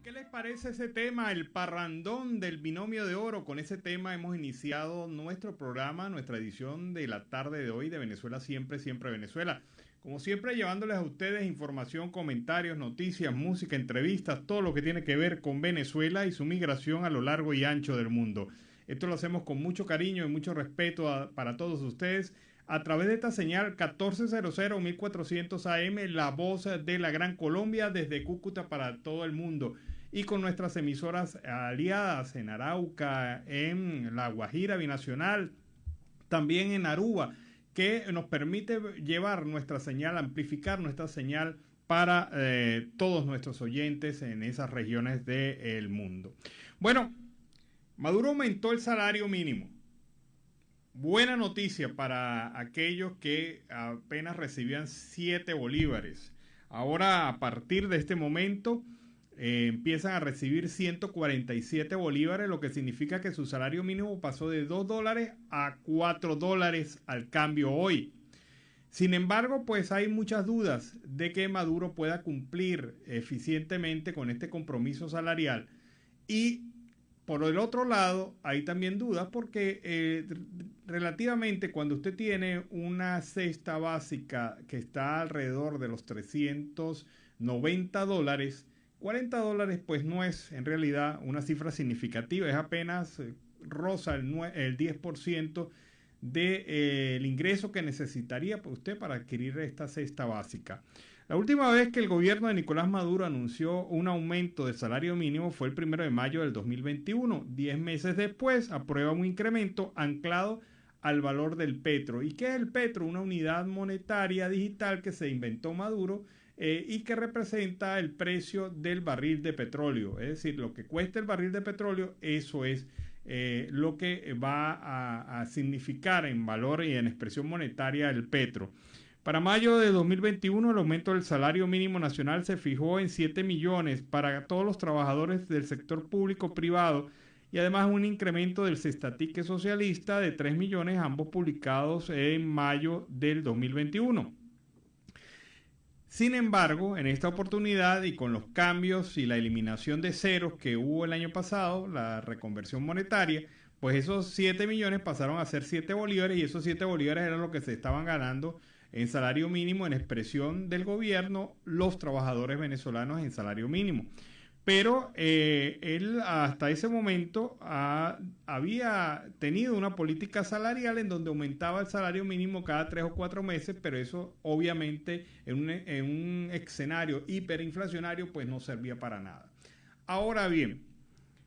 ¿Qué les parece ese tema, el parrandón del binomio de oro? Con ese tema hemos iniciado nuestro programa, nuestra edición de la tarde de hoy de Venezuela Siempre, Siempre Venezuela. Como siempre, llevándoles a ustedes información, comentarios, noticias, música, entrevistas, todo lo que tiene que ver con Venezuela y su migración a lo largo y ancho del mundo. Esto lo hacemos con mucho cariño y mucho respeto para todos ustedes a través de esta señal 1400 1400 AM, la voz de la Gran Colombia desde Cúcuta para todo el mundo. Y con nuestras emisoras aliadas en Arauca, en La Guajira Binacional, también en Aruba, que nos permite llevar nuestra señal, amplificar nuestra señal para todos nuestros oyentes en esas regiones del mundo. Bueno, Maduro aumentó el salario mínimo. Buena noticia para aquellos que apenas recibían 7 bolívares. Ahora, a partir de este momento, empiezan a recibir 147 bolívares, lo que significa que su salario mínimo pasó de $2 a $4 al cambio hoy. Sin embargo, pues hay muchas dudas de que Maduro pueda cumplir eficientemente con este compromiso salarial. Y por el otro lado, hay también dudas porque relativamente cuando usted tiene una cesta básica que está alrededor de los $390, $40 pues no es en realidad una cifra significativa, es apenas roza el 10% del ingreso que necesitaría usted para adquirir esta cesta básica. La última vez que el gobierno de Nicolás Maduro anunció un aumento del salario mínimo fue el 1 de mayo del 2021. 10 meses después aprueba un incremento anclado al valor del petro. ¿Y qué es el petro? Una unidad monetaria digital que se inventó Maduro y que representa el precio del barril de petróleo. Es decir, lo que cuesta el barril de petróleo, eso es lo que va a significar en valor y en expresión monetaria el petro. Para mayo de 2021, el aumento del salario mínimo nacional se fijó en 7 millones para todos los trabajadores del sector público-privado y además un incremento del cestatique socialista de 3 millones, ambos publicados en mayo del 2021. Sin embargo, en esta oportunidad y con los cambios y la eliminación de ceros que hubo el año pasado, la reconversión monetaria, pues esos 7 millones pasaron a ser 7 bolívares y esos 7 bolívares eran lo que se estaban ganando en salario mínimo en expresión del gobierno los trabajadores venezolanos en salario mínimo. Pero él hasta ese momento había tenido una política salarial en donde aumentaba el salario mínimo cada 3 o 4 meses, pero eso obviamente en un escenario hiperinflacionario pues no servía para nada. Ahora bien,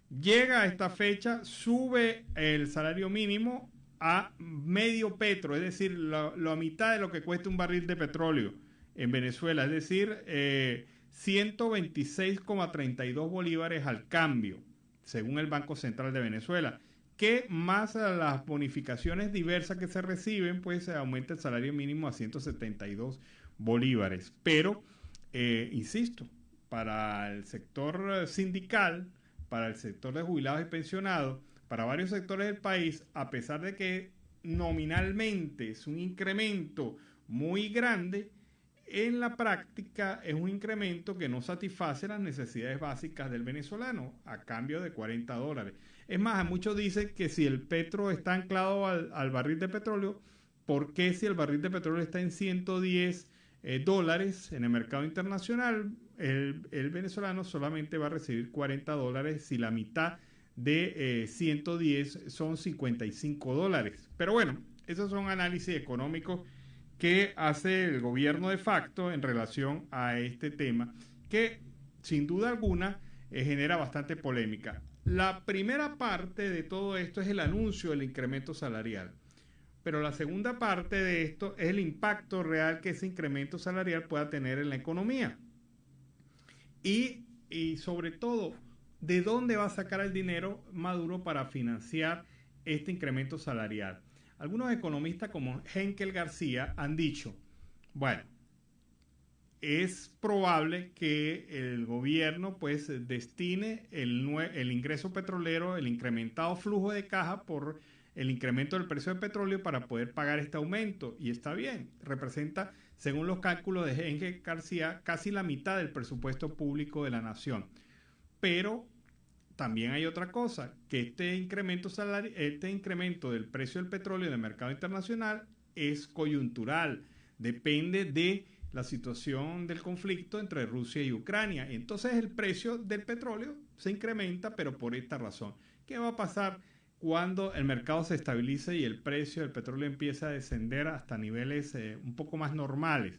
llega a esta fecha, sube el salario mínimo a medio petro, es decir, la mitad de lo que cuesta un barril de petróleo en Venezuela, es decir, 126,32 bolívares al cambio, según el Banco Central de Venezuela, que más a las bonificaciones diversas que se reciben, pues se aumenta el salario mínimo a 172 bolívares. Pero, insisto, para el sector sindical, para el sector de jubilados y pensionados, para varios sectores del país, a pesar de que nominalmente es un incremento muy grande, en la práctica es un incremento que no satisface las necesidades básicas del venezolano a cambio de $40. Es más, muchos dicen que si el petro está anclado al barril de petróleo, ¿por qué si el barril de petróleo está en 110 dólares en el mercado internacional, el venezolano solamente va a recibir $40 si la mitad de 110 son $55? Pero bueno, esos son análisis económicos que hace el gobierno de facto en relación a este tema, que sin duda alguna genera bastante polémica. La primera parte de todo esto es el anuncio del incremento salarial, pero la segunda parte de esto es el impacto real que ese incremento salarial pueda tener en la economía. Y sobre todo, ¿de dónde va a sacar el dinero Maduro para financiar este incremento salarial? Algunos economistas como Henkel García han dicho, bueno, es probable que el gobierno pues destine el ingreso petrolero, el incrementado flujo de caja por el incremento del precio del petróleo para poder pagar este aumento. Y está bien, representa, según los cálculos de Henkel García, casi la mitad del presupuesto público de la nación. pero también hay otra cosa, que este incremento del precio del petróleo en el mercado internacional es coyuntural, depende de la situación del conflicto entre Rusia y Ucrania. Entonces el precio del petróleo se incrementa, pero por esta razón. ¿Qué va a pasar cuando el mercado se estabilice y el precio del petróleo empieza a descender hasta niveles un poco más normales?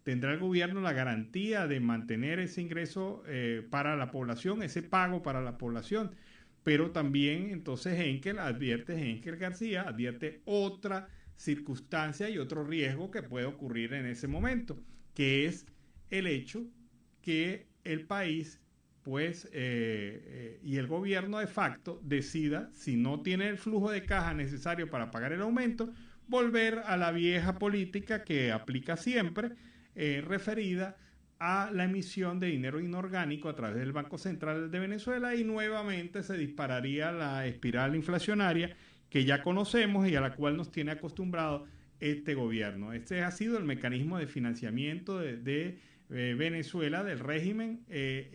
¿Tendrá el gobierno la garantía de mantener ese ingreso para la población, ese pago para la población? Pero también entonces Henkel García advierte otra circunstancia y otro riesgo que puede ocurrir en ese momento, que es el hecho que el país y el gobierno de facto decida, si no tiene el flujo de caja necesario para pagar el aumento, volver a la vieja política que aplica siempre, referida a la emisión de dinero inorgánico a través del Banco Central de Venezuela, y nuevamente se dispararía la espiral inflacionaria que ya conocemos y a la cual nos tiene acostumbrado este gobierno. Este ha sido el mecanismo de financiamiento de Venezuela, del régimen,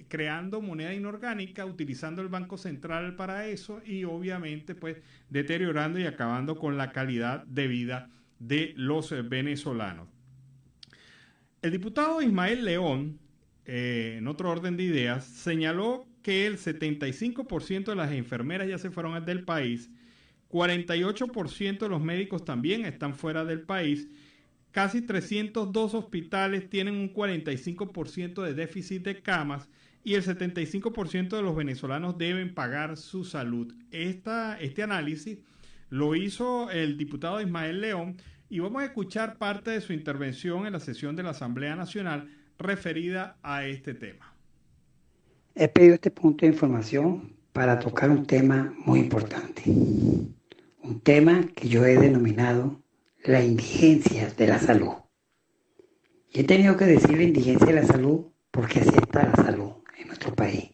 creando moneda inorgánica, utilizando el Banco Central para eso y obviamente pues deteriorando y acabando con la calidad de vida de los venezolanos. El diputado Ismael León, en otro orden de ideas, señaló que el 75% de las enfermeras ya se fueron del país, 48% de los médicos también están fuera del país, casi 302 hospitales tienen un 45% de déficit de camas y el 75% de los venezolanos deben pagar su salud. Este análisis lo hizo el diputado Ismael León y vamos a escuchar parte de su intervención en la sesión de la Asamblea Nacional referida a este tema. He pedido este punto de información para tocar un tema muy importante. Un tema que yo he denominado la indigencia de la salud. Y he tenido que decir la indigencia de la salud porque así está la salud en nuestro país,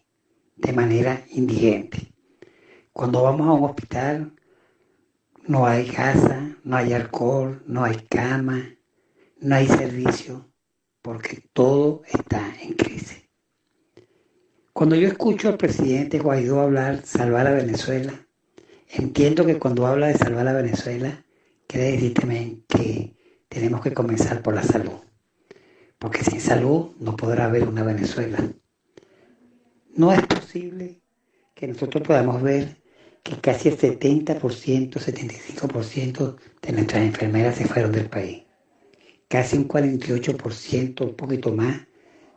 de manera indigente. Cuando vamos a un hospital, no hay gasa, no hay alcohol, no hay cama, no hay servicio, porque todo está en crisis. Cuando yo escucho al presidente Guaidó hablar salvar a Venezuela, entiendo que cuando habla de salvar a Venezuela, quiere decir también que tenemos que comenzar por la salud, porque sin salud no podrá haber una Venezuela. No es posible que nosotros podamos ver que casi el 70%, 75% de nuestras enfermeras se fueron del país. Casi un 48%, un poquito más,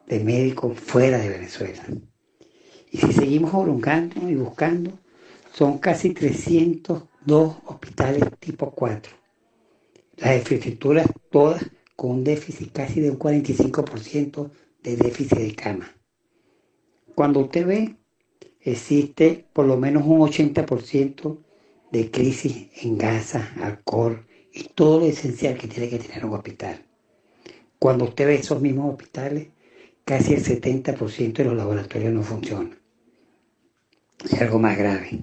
de médicos fuera de Venezuela. Y si seguimos prolongando y buscando, son casi 302 hospitales tipo 4. Las infraestructuras todas con un déficit casi de un 45% de déficit de cama. Cuando usted ve, existe por lo menos un 80% de crisis en gasa, alcohol y todo lo esencial que tiene que tener un hospital. Cuando usted ve esos mismos hospitales, casi el 70% de los laboratorios no funcionan. Y algo más grave,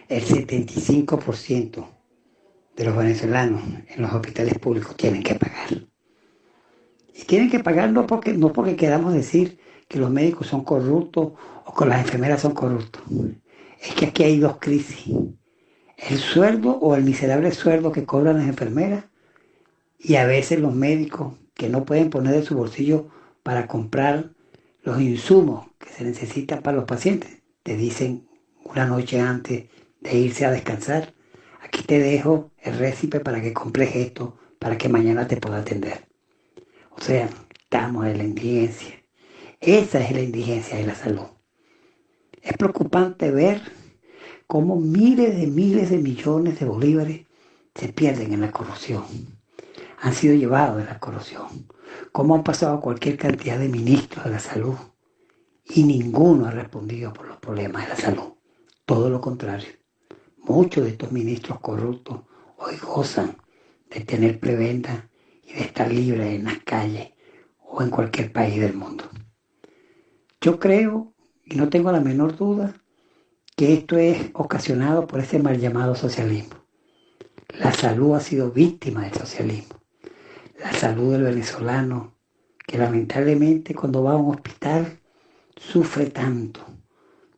el 75% de los venezolanos en los hospitales públicos tienen que pagar. Y tienen que pagar no porque queramos decir que los médicos son corruptos o que las enfermeras son corruptos. Es que aquí hay dos crisis. El sueldo o el miserable sueldo que cobran las enfermeras y a veces los médicos que no pueden poner de su bolsillo para comprar los insumos que se necesitan para los pacientes. Te dicen una noche antes de irse a descansar, aquí te dejo el récipe para que compres esto, para que mañana te pueda atender. O sea, estamos en la indigencia. Esa es la indigencia de la salud. Es preocupante ver cómo miles de millones de bolívares se pierden en la corrupción. Han sido llevados de la corrupción. Cómo han pasado cualquier cantidad de ministros de la salud y ninguno ha respondido por los problemas de la salud. Todo lo contrario. Muchos de estos ministros corruptos hoy gozan de tener prebenda y de estar libres en las calles o en cualquier país del mundo. Yo creo, y no tengo la menor duda, que esto es ocasionado por ese mal llamado socialismo. La salud ha sido víctima del socialismo. La salud del venezolano, que lamentablemente cuando va a un hospital sufre tanto,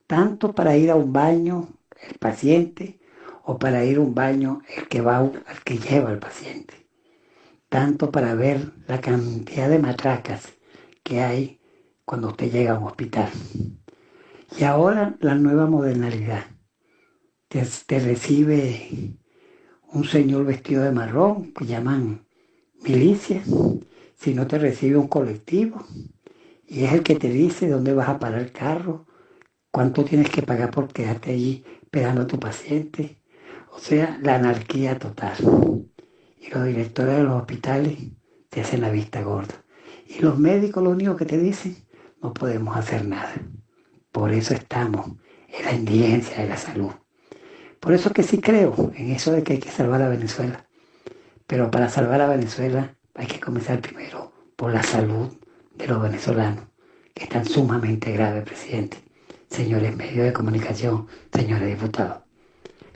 tanto para ir a un baño el paciente o para ir a un baño el que lleva al paciente, tanto para ver la cantidad de matracas que hay cuando usted llega a un hospital. Y ahora la nueva modernidad. Te recibe un señor vestido de marrón, que llaman milicia, si no te recibe un colectivo, y es el que te dice dónde vas a parar el carro, cuánto tienes que pagar por quedarte allí esperando a tu paciente. O sea, la anarquía total. Y los directores de los hospitales te hacen la vista gorda. Y los médicos lo único que te dicen, no podemos hacer nada. Por eso estamos en la indigencia de la salud. Por eso que sí creo en eso de que hay que salvar a Venezuela. Pero para salvar a Venezuela hay que comenzar primero por la salud de los venezolanos, que están sumamente graves, presidente. Señores medios de comunicación, señores diputados.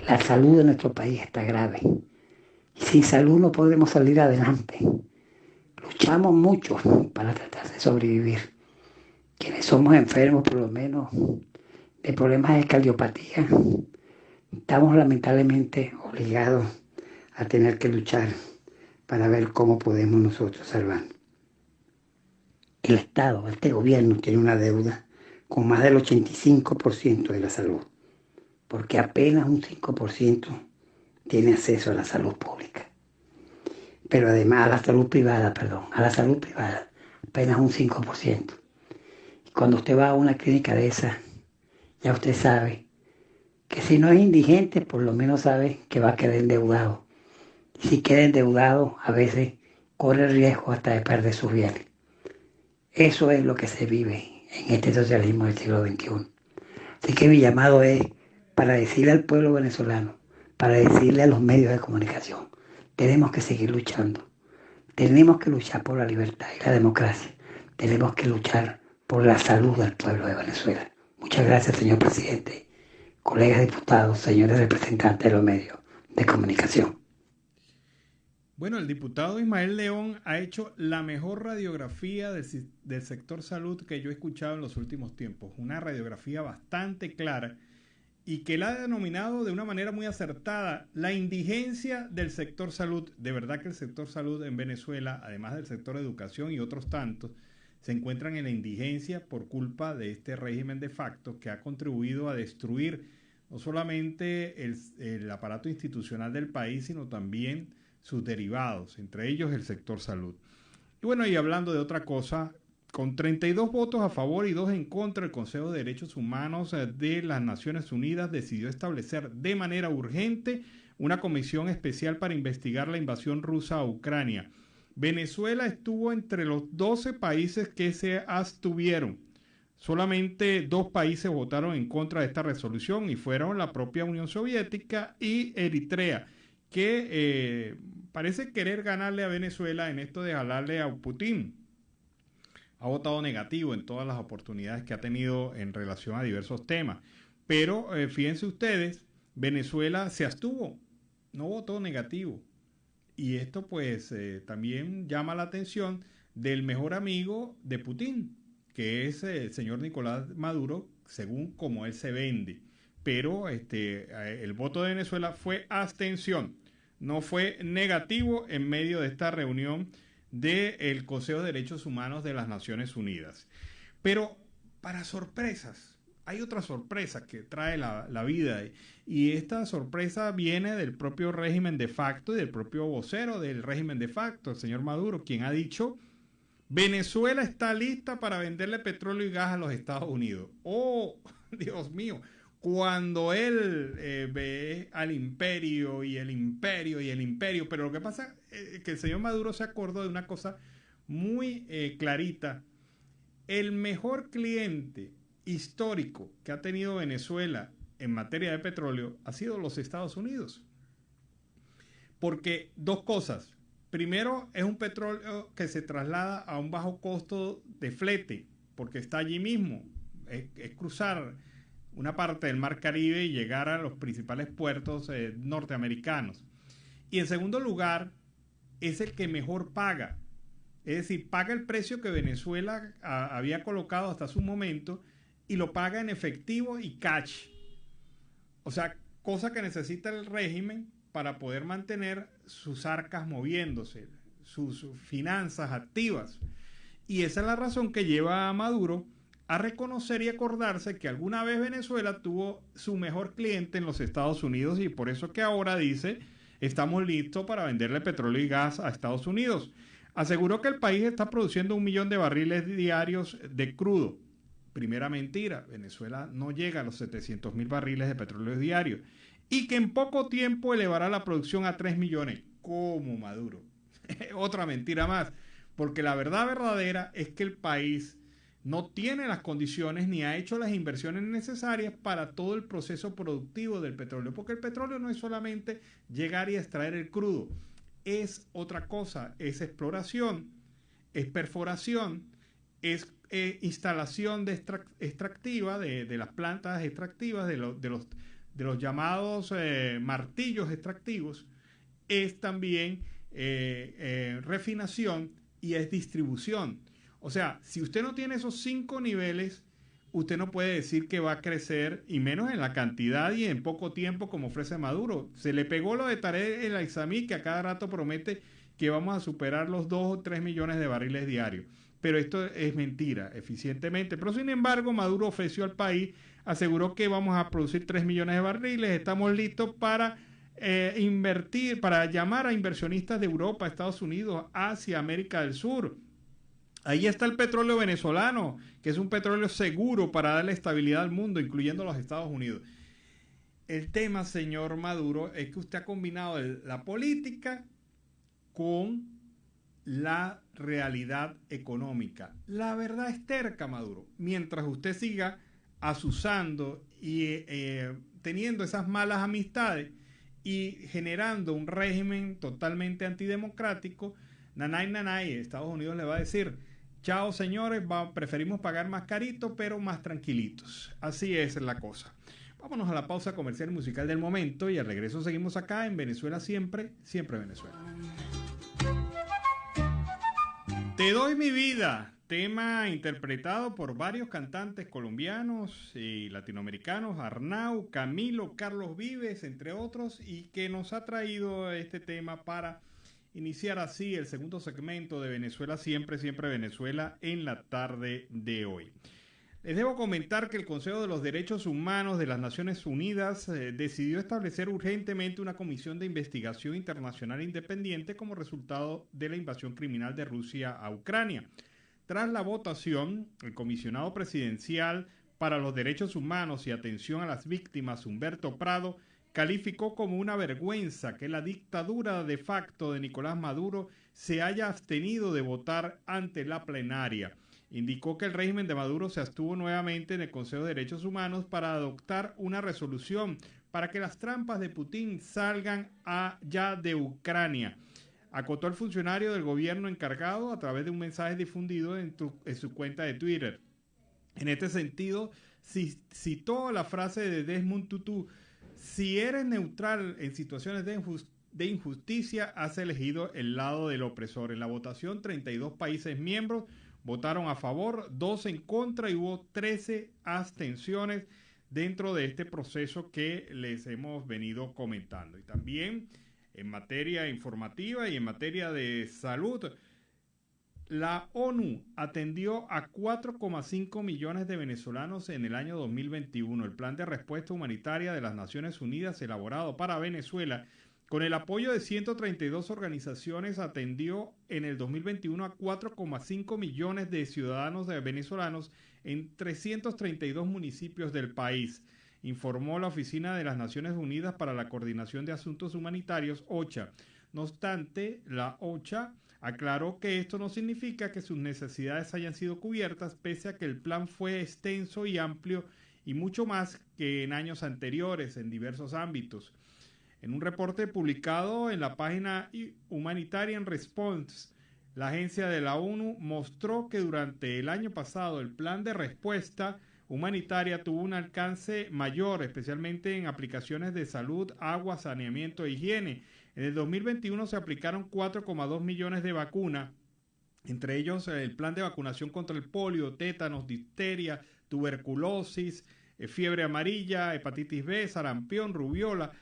La salud de nuestro país está grave. Y sin salud no podemos salir adelante. Luchamos mucho para tratar de sobrevivir. Quienes somos enfermos, por lo menos, de problemas de cardiopatía, estamos lamentablemente obligados a tener que luchar para ver cómo podemos nosotros salvar. El Estado, este gobierno, tiene una deuda con más del 85% de la salud, porque apenas un 5% tiene acceso a la salud pública. Pero además a la salud privada, apenas un 5%. Y cuando usted va a una clínica de esas, ya usted sabe que si no es indigente, por lo menos sabe que va a quedar endeudado. Y si queda endeudado, a veces corre el riesgo hasta de perder sus bienes. Eso es lo que se vive en este socialismo del siglo XXI. Así que mi llamado es para decirle al pueblo venezolano, para decirle a los medios de comunicación, tenemos que seguir luchando. Tenemos que luchar por la libertad y la democracia. Tenemos que luchar por la salud del pueblo de Venezuela. Muchas gracias, señor presidente, colegas diputados, señores representantes de los medios de comunicación. Bueno, el diputado Ismael León ha hecho la mejor radiografía del sector salud que yo he escuchado en los últimos tiempos. Una radiografía bastante clara y que la ha denominado de una manera muy acertada la indigencia del sector salud. De verdad que el sector salud en Venezuela, además del sector educación y otros tantos, se encuentran en la indigencia por culpa de este régimen de facto que ha contribuido a destruir no solamente el aparato institucional del país, sino también sus derivados, entre ellos el sector salud. Y bueno, y hablando de otra cosa, con 32 votos a favor y 2 en contra, el Consejo de Derechos Humanos de las Naciones Unidas decidió establecer de manera urgente una comisión especial para investigar la invasión rusa a Ucrania. Venezuela estuvo entre los 12 países que se abstuvieron. Solamente 2 países votaron en contra de esta resolución y fueron la propia Unión Soviética y Eritrea, que parece querer ganarle a Venezuela en esto de jalarle a Putin. Ha votado negativo en todas las oportunidades que ha tenido en relación a diversos temas. Pero fíjense ustedes, Venezuela se abstuvo, no votó negativo. Y esto pues también llama la atención del mejor amigo de Putin, que es el señor Nicolás Maduro, según como él se vende. Pero el voto de Venezuela fue abstención, no fue negativo en medio de esta reunión del Consejo de Derechos Humanos de las Naciones Unidas. Pero para sorpresas, hay otra sorpresa que trae la vida, y esta sorpresa viene del propio régimen de facto y del propio vocero del régimen de facto, el señor Maduro, quien ha dicho: Venezuela está lista para venderle petróleo y gas a los Estados Unidos. ¡Oh, Dios mío! Cuando él ve al imperio y el imperio y el imperio, pero lo que pasa es que el señor Maduro se acordó de una cosa muy clarita. El mejor cliente histórico que ha tenido Venezuela en materia de petróleo ha sido los Estados Unidos. Porque dos cosas. Primero, es un petróleo que se traslada a un bajo costo de flete, porque está allí mismo. Es cruzar una parte del Mar Caribe y llegar a los principales puertos norteamericanos. Y en segundo lugar, es el que mejor paga. Es decir, paga el precio que Venezuela había colocado hasta su momento, y lo paga en efectivo y cash. O sea, cosa que necesita el régimen para poder mantener sus arcas moviéndose, sus finanzas activas. Y esa es la razón que lleva a Maduro a reconocer y acordarse que alguna vez Venezuela tuvo su mejor cliente en los Estados Unidos, y por eso que ahora dice, estamos listos para venderle petróleo y gas a Estados Unidos. Aseguró que el país está produciendo 1 millón de barriles diarios de crudo. Primera mentira, Venezuela no llega a los 700.000 barriles de petróleo diarios, y que en poco tiempo elevará la producción a 3 millones, como Maduro. Otra mentira más, porque la verdad verdadera es que el país no tiene las condiciones ni ha hecho las inversiones necesarias para todo el proceso productivo del petróleo, porque el petróleo no es solamente llegar y extraer el crudo, es otra cosa, es exploración, es perforación, es instalación extractiva de las plantas extractivas, de los llamados martillos extractivos, es también refinación y es distribución. O sea, si usted no tiene esos 5 niveles, usted no puede decir que va a crecer, y menos en la cantidad y en poco tiempo como ofrece Maduro. Se le pegó lo de Tarek El Aizami, que a cada rato promete que vamos a superar los 2 o 3 millones de barriles diarios. Pero esto es mentira, eficientemente. Pero sin embargo, Maduro ofreció al país, aseguró que vamos a producir 3 millones de barriles, estamos listos para invertir, para llamar a inversionistas de Europa, Estados Unidos, Asia, América del Sur. Ahí está el petróleo venezolano, que es un petróleo seguro para darle estabilidad al mundo, incluyendo a los Estados Unidos. El tema, señor Maduro, es que usted ha combinado la política con la realidad económica. La verdad es terca, Maduro. Mientras usted siga asusando y teniendo esas malas amistades y generando un régimen totalmente antidemocrático, nanay, Estados Unidos le va a decir: chao señores, preferimos pagar más carito, pero más tranquilitos. Así es la cosa. Vámonos a la pausa comercial musical del momento y al regreso seguimos acá en Venezuela Siempre, Siempre Venezuela. Te doy mi vida, tema interpretado por varios cantantes colombianos y latinoamericanos, Arnau, Camilo, Carlos Vives, entre otros, y que nos ha traído este tema para iniciar así el segundo segmento de Venezuela Siempre, Siempre Venezuela en la tarde de hoy. Les debo comentar que el Consejo de los Derechos Humanos de las Naciones Unidas decidió establecer urgentemente una comisión de investigación internacional independiente como resultado de la invasión criminal de Rusia a Ucrania. Tras la votación, el comisionado presidencial para los derechos humanos y atención a las víctimas, Humberto Prado, calificó como una vergüenza que la dictadura de facto de Nicolás Maduro se haya abstenido de votar ante la plenaria. Indicó que el régimen de Maduro se abstuvo nuevamente en el Consejo de Derechos Humanos para adoptar una resolución para que las trampas de Putin salgan ya de Ucrania. Acotó el funcionario del gobierno encargado a través de un mensaje difundido en su cuenta de Twitter. En este sentido, citó la frase de Desmond Tutu: si eres neutral en situaciones de injusticia, has elegido el lado del opresor. En la votación, 32 países miembros votaron a favor, 2 en contra y hubo 13 abstenciones dentro de este proceso que les hemos venido comentando. Y también en materia informativa y en materia de salud, la ONU atendió a 4,5 millones de venezolanos en el año 2021. El plan de respuesta humanitaria de las Naciones Unidas elaborado para Venezuela, con el apoyo de 132 organizaciones, atendió en el 2021 a 4,5 millones de ciudadanos venezolanos en 332 municipios del país, informó la Oficina de las Naciones Unidas para la Coordinación de Asuntos Humanitarios, OCHA. No obstante, la OCHA aclaró que esto no significa que sus necesidades hayan sido cubiertas, pese a que el plan fue extenso y amplio y mucho más que en años anteriores en diversos ámbitos. En un reporte publicado en la página Humanitarian Response, la agencia de la ONU mostró que durante el año pasado el plan de respuesta humanitaria tuvo un alcance mayor, especialmente en aplicaciones de salud, agua, saneamiento e higiene. En el 2021 se aplicaron 4,2 millones de vacunas, entre ellos el plan de vacunación contra el polio, tétanos, difteria, tuberculosis, fiebre amarilla, hepatitis B, sarampión, rubiola,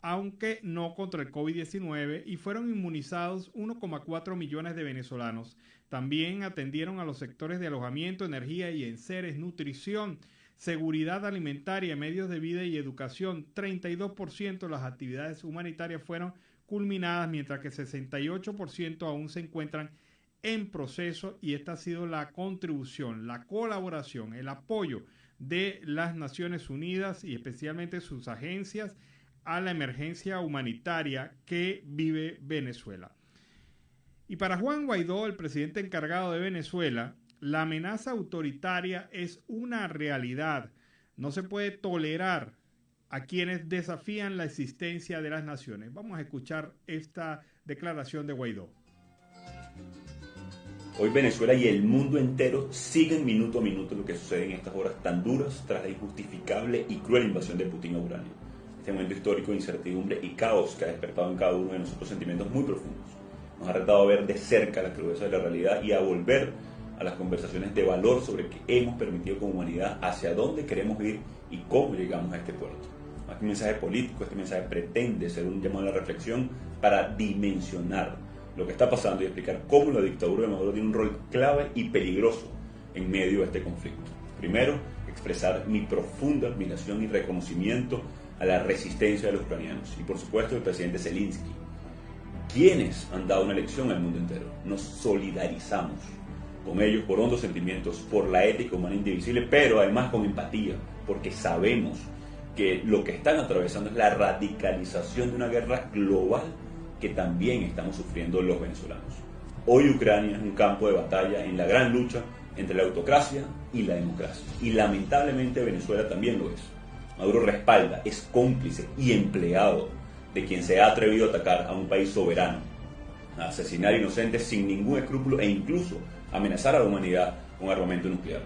aunque no contra el COVID-19, y fueron inmunizados 1,4 millones de venezolanos. También atendieron a los sectores de alojamiento, energía y enseres, nutrición, seguridad alimentaria, medios de vida y educación. 32% de las actividades humanitarias fueron culminadas, mientras que 68% aún se encuentran en proceso, y esta ha sido la contribución, la colaboración, el apoyo de las Naciones Unidas y especialmente sus agencias a la emergencia humanitaria que vive Venezuela. Y para Juan Guaidó, el presidente encargado de Venezuela, la amenaza autoritaria es una realidad. No se puede tolerar a quienes desafían la existencia de las naciones. Vamos a escuchar esta declaración de Guaidó. Hoy Venezuela y el mundo entero siguen minuto a minuto lo que sucede en estas horas tan duras tras la injustificable y cruel invasión de Putin a Ucrania. Este momento histórico de incertidumbre y caos que ha despertado en cada uno de nosotros sentimientos muy profundos. Nos ha retado a ver de cerca la crudeza de la realidad y a volver a las conversaciones de valor sobre qué hemos permitido como humanidad, hacia dónde queremos ir y cómo llegamos a este puerto. Más que un mensaje político, este mensaje pretende ser un llamado a la reflexión para dimensionar lo que está pasando y explicar cómo la dictadura de Maduro tiene un rol clave y peligroso en medio de este conflicto. Primero, expresar mi profunda admiración y reconocimiento a la resistencia de los ucranianos y por supuesto del presidente Zelensky, quienes han dado una lección al mundo entero. Nos solidarizamos con ellos por hondos sentimientos, por la ética humana indivisible, pero además con empatía, porque sabemos que lo que están atravesando es la radicalización de una guerra global que también estamos sufriendo los venezolanos. Hoy Ucrania es un campo de batalla en la gran lucha entre la autocracia y la democracia, y lamentablemente Venezuela también lo es. Maduro respalda, es cómplice y empleado de quien se ha atrevido a atacar a un país soberano, a asesinar inocentes sin ningún escrúpulo e incluso amenazar a la humanidad con armamento nuclear.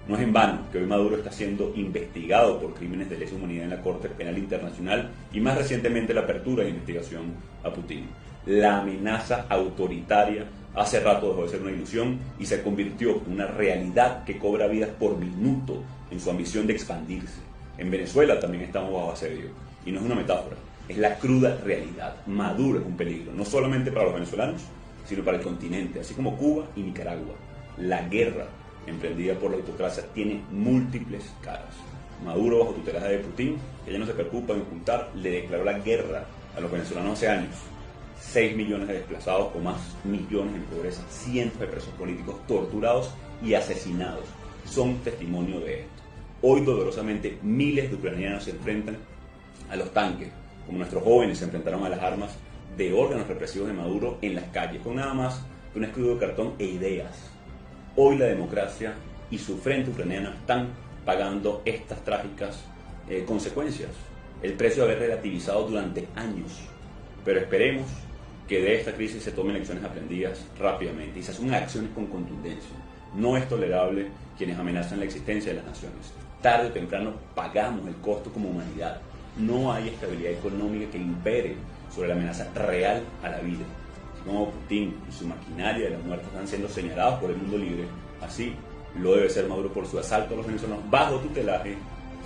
No es en vano que hoy Maduro está siendo investigado por crímenes de lesa humanidad en la Corte Penal Internacional y más recientemente la apertura de investigación a Putin. La amenaza autoritaria hace rato dejó de ser una ilusión y se convirtió en una realidad que cobra vidas por minuto en su ambición de expandirse. En Venezuela también estamos bajo asedio y no es una metáfora, es la cruda realidad. Maduro es un peligro, no solamente para los venezolanos, sino para el continente, así como Cuba y Nicaragua. La guerra emprendida por la autocracia tiene múltiples caras. Maduro, bajo tutelaje de Putin, que ya no se preocupa en ocultar, le declaró la guerra a los venezolanos hace años. 6 millones de desplazados o más millones en pobreza, cientos de presos políticos torturados y asesinados son testimonio de esto. Hoy dolorosamente miles de ucranianos se enfrentan a los tanques, como nuestros jóvenes se enfrentaron a las armas de órganos represivos de Maduro en las calles, con nada más que un escudo de cartón e ideas. Hoy la democracia y su frente ucraniano están pagando estas trágicas consecuencias, el precio de haber relativizado durante años. Pero esperemos que de esta crisis se tomen lecciones aprendidas rápidamente y se asuman acciones con contundencia. No es tolerable quienes amenazan la existencia de las naciones. Tarde o temprano pagamos el costo como humanidad. No hay estabilidad económica que impere sobre la amenaza real a la vida. Como Putin y su maquinaria de la muerte están siendo señalados por el mundo libre, así lo debe ser Maduro por su asalto a los venezolanos bajo tutelaje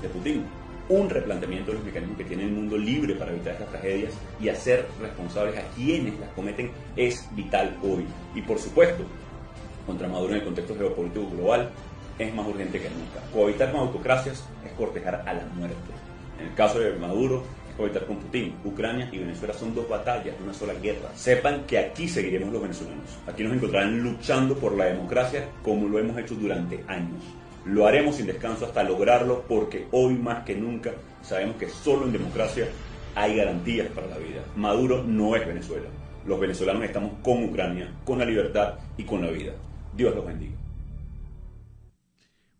de Putin. Un replanteamiento de los mecanismos que tiene el mundo libre para evitar estas tragedias y hacer responsables a quienes las cometen es vital hoy. Y por supuesto, contra Maduro en el contexto geopolítico global es más urgente que nunca. Cohabitar con autocracias es cortejar a la muerte. En el caso de Maduro, cohabitar con Putin. Ucrania y Venezuela son dos batallas de una sola guerra. Sepan que aquí seguiremos los venezolanos. Aquí nos encontrarán luchando por la democracia como lo hemos hecho durante años. Lo haremos sin descanso hasta lograrlo porque hoy más que nunca sabemos que solo en democracia hay garantías para la vida. Maduro no es Venezuela. Los venezolanos estamos con Ucrania, con la libertad y con la vida. Dios los bendiga.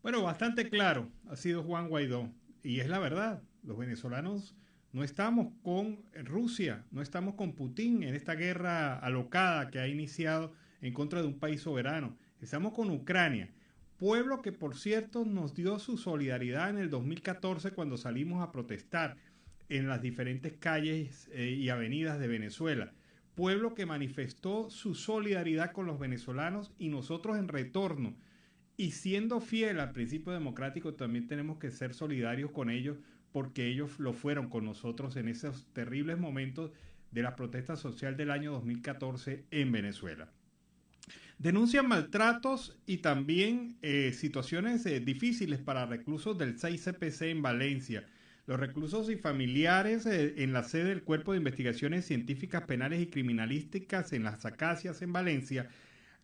Bueno, bastante claro ha sido Juan Guaidó. Y es la verdad, los venezolanos no estamos con Rusia, no estamos con Putin en esta guerra alocada que ha iniciado en contra de un país soberano. Estamos con Ucrania, pueblo que por cierto nos dio su solidaridad en el 2014 cuando salimos a protestar en las diferentes calles y avenidas de Venezuela. Pueblo que manifestó su solidaridad con los venezolanos y nosotros en retorno y siendo fiel al principio democrático también tenemos que ser solidarios con ellos porque ellos lo fueron con nosotros en esos terribles momentos de la protesta social del año 2014 en Venezuela. Denuncian maltratos y también situaciones difíciles para reclusos del 6CPC en Valencia. Los reclusos y familiares en la sede del Cuerpo de Investigaciones Científicas Penales y Criminalísticas en Las Acacias en Valencia,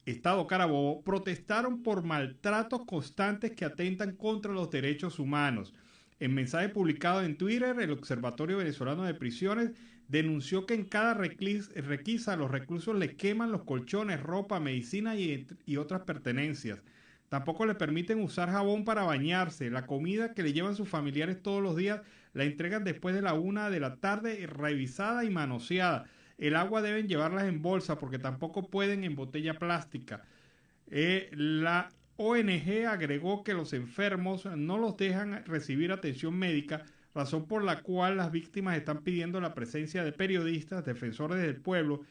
Estado Carabobo, protestaron por maltratos constantes que atentan contra los derechos humanos. En mensaje publicado en Twitter, el Observatorio Venezolano de Prisiones denunció que en cada requisa a los reclusos les queman los colchones, ropa, medicina y otras pertenencias. Tampoco le permiten usar jabón para bañarse. La comida que le llevan sus familiares todos los días la entregan después de la 1 de la tarde, revisada y manoseada. El agua deben llevarlas en bolsa porque tampoco pueden en botella plástica. La ONG agregó que los enfermos no los dejan recibir atención médica, razón por la cual las víctimas están pidiendo la presencia de periodistas, defensores del pueblo,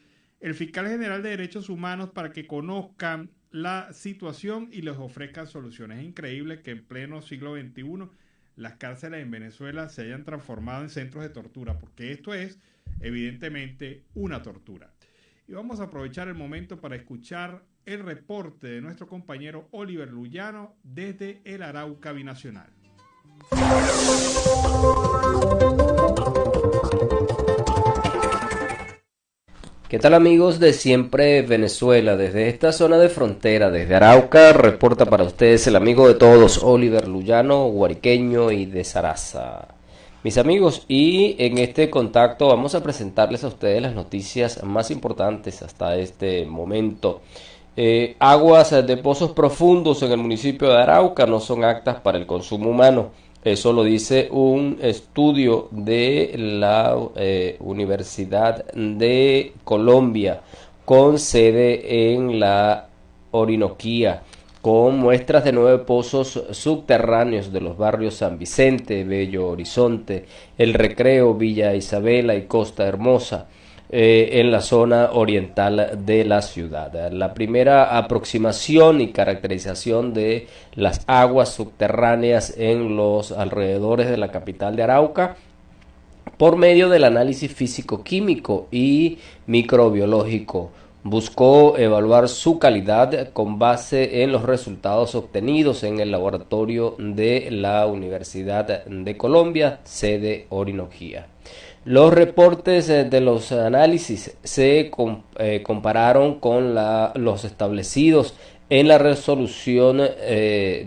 el fiscal general de derechos humanos para que conozcan la situación y les ofrezcan soluciones. Es increíble que en pleno siglo XXI las cárceles en Venezuela se hayan transformado en centros de tortura, porque esto es evidentemente una tortura. Y vamos a aprovechar el momento para escuchar el reporte de nuestro compañero Oliver Luyano desde el Arauca Binacional. ¿Qué tal amigos de Siempre Venezuela? Desde esta zona de frontera, desde Arauca, reporta para ustedes el amigo de todos, Oliver Luyano, guariqueño y de Saraza. Mis amigos, y en este contacto vamos a presentarles a ustedes las noticias más importantes hasta este momento. Aguas de pozos profundos en el municipio de Arauca no son aptas para el consumo humano. Eso lo dice un estudio de la Universidad de Colombia con sede en la Orinoquía, con muestras de 9 pozos subterráneos de los barrios San Vicente, Bello Horizonte, El Recreo, Villa Isabela y Costa Hermosa, en la zona oriental de la ciudad. La primera aproximación y caracterización de las aguas subterráneas en los alrededores de la capital de Arauca por medio del análisis físico-químico y microbiológico. Buscó evaluar su calidad con base en los resultados obtenidos en el laboratorio de la Universidad de Colombia, sede Orinoquía. Los reportes de los análisis se compararon con los establecidos en la resolución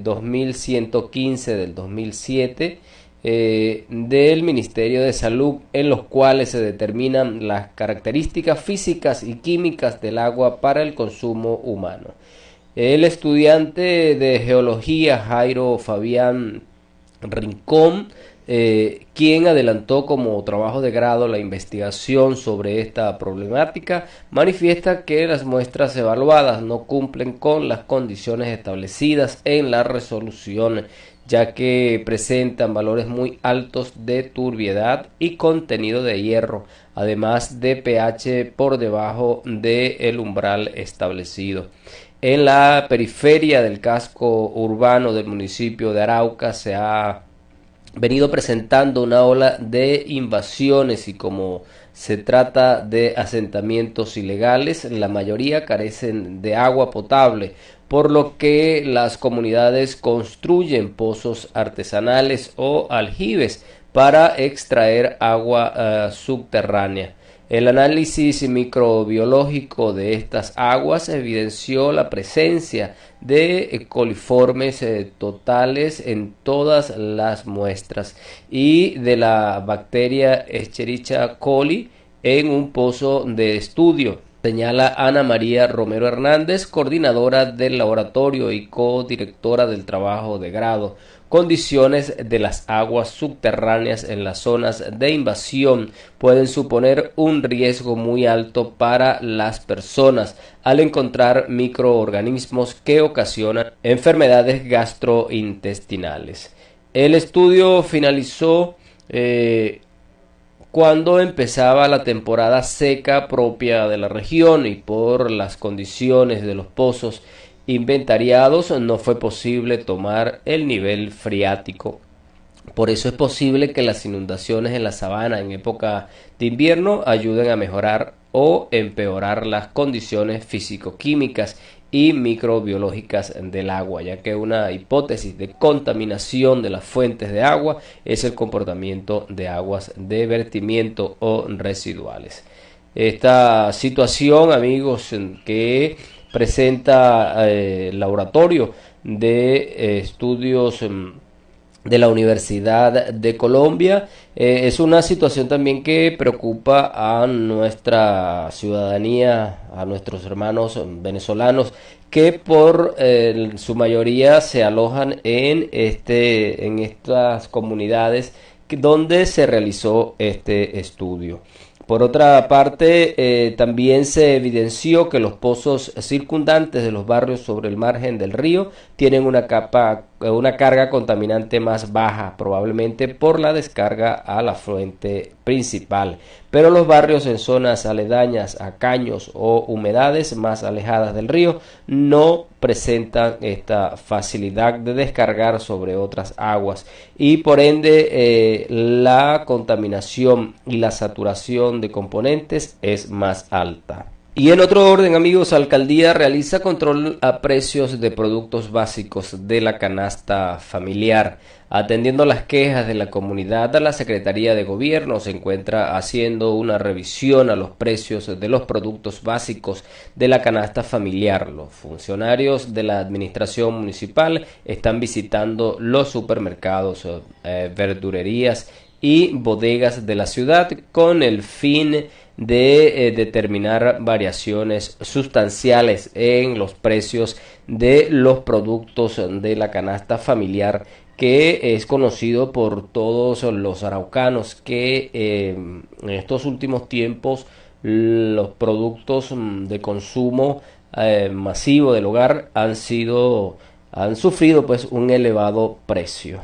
2115 del 2007 del Ministerio de Salud, en los cuales se determinan las características físicas y químicas del agua para el consumo humano. El estudiante de geología Jairo Fabián Rincón, quien adelantó como trabajo de grado la investigación sobre esta problemática, manifiesta que las muestras evaluadas no cumplen con las condiciones establecidas en la resolución, ya que presentan valores muy altos de turbiedad y contenido de hierro, además de pH por debajo del umbral establecido. En la periferia del casco urbano del municipio de Arauca se ha venido presentando una ola de invasiones y como se trata de asentamientos ilegales, la mayoría carecen de agua potable, por lo que las comunidades construyen pozos artesanales o aljibes para extraer agua subterránea. El análisis microbiológico de estas aguas evidenció la presencia de coliformes totales en todas las muestras y de la bacteria Escherichia coli en un pozo de estudio, señala Ana María Romero Hernández, coordinadora del laboratorio y codirectora del trabajo de grado. Condiciones de las aguas subterráneas en las zonas de invasión pueden suponer un riesgo muy alto para las personas al encontrar microorganismos que ocasionan enfermedades gastrointestinales. El estudio finalizó cuando empezaba la temporada seca propia de la región y por las condiciones de los pozos inventariados, no fue posible tomar el nivel freático. Por eso es posible que las inundaciones en la sabana en época de invierno ayuden a mejorar o empeorar las condiciones físico-químicas y microbiológicas del agua, ya que una hipótesis de contaminación de las fuentes de agua es el comportamiento de aguas de vertimiento o residuales. Esta situación, amigos, que presenta el laboratorio de estudios de la Universidad de Colombia, es una situación también que preocupa a nuestra ciudadanía, a nuestros hermanos venezolanos, que por su mayoría se alojan en estas comunidades donde se realizó este estudio. Por otra parte, también se evidenció que los pozos circundantes de los barrios sobre el margen del río tienen una carga contaminante más baja, probablemente por la descarga a la fuente principal. Pero los barrios en zonas aledañas a caños o humedades más alejadas del río no presentan esta facilidad de descargar sobre otras aguas y por ende la contaminación y la saturación de componentes es más alta. Y en otro orden, amigos, Alcaldía realiza control a precios de productos básicos de la canasta familiar. Atendiendo las quejas de la comunidad, la Secretaría de Gobierno se encuentra haciendo una revisión a los precios de los productos básicos de la canasta familiar. Los funcionarios de la administración municipal están visitando los supermercados, verdurerías y bodegas de la ciudad con el fin de determinar variaciones sustanciales en los precios de los productos de la canasta familiar, que es conocido por todos los araucanos que en estos últimos tiempos los productos de consumo masivo del hogar han sufrido pues un elevado precio.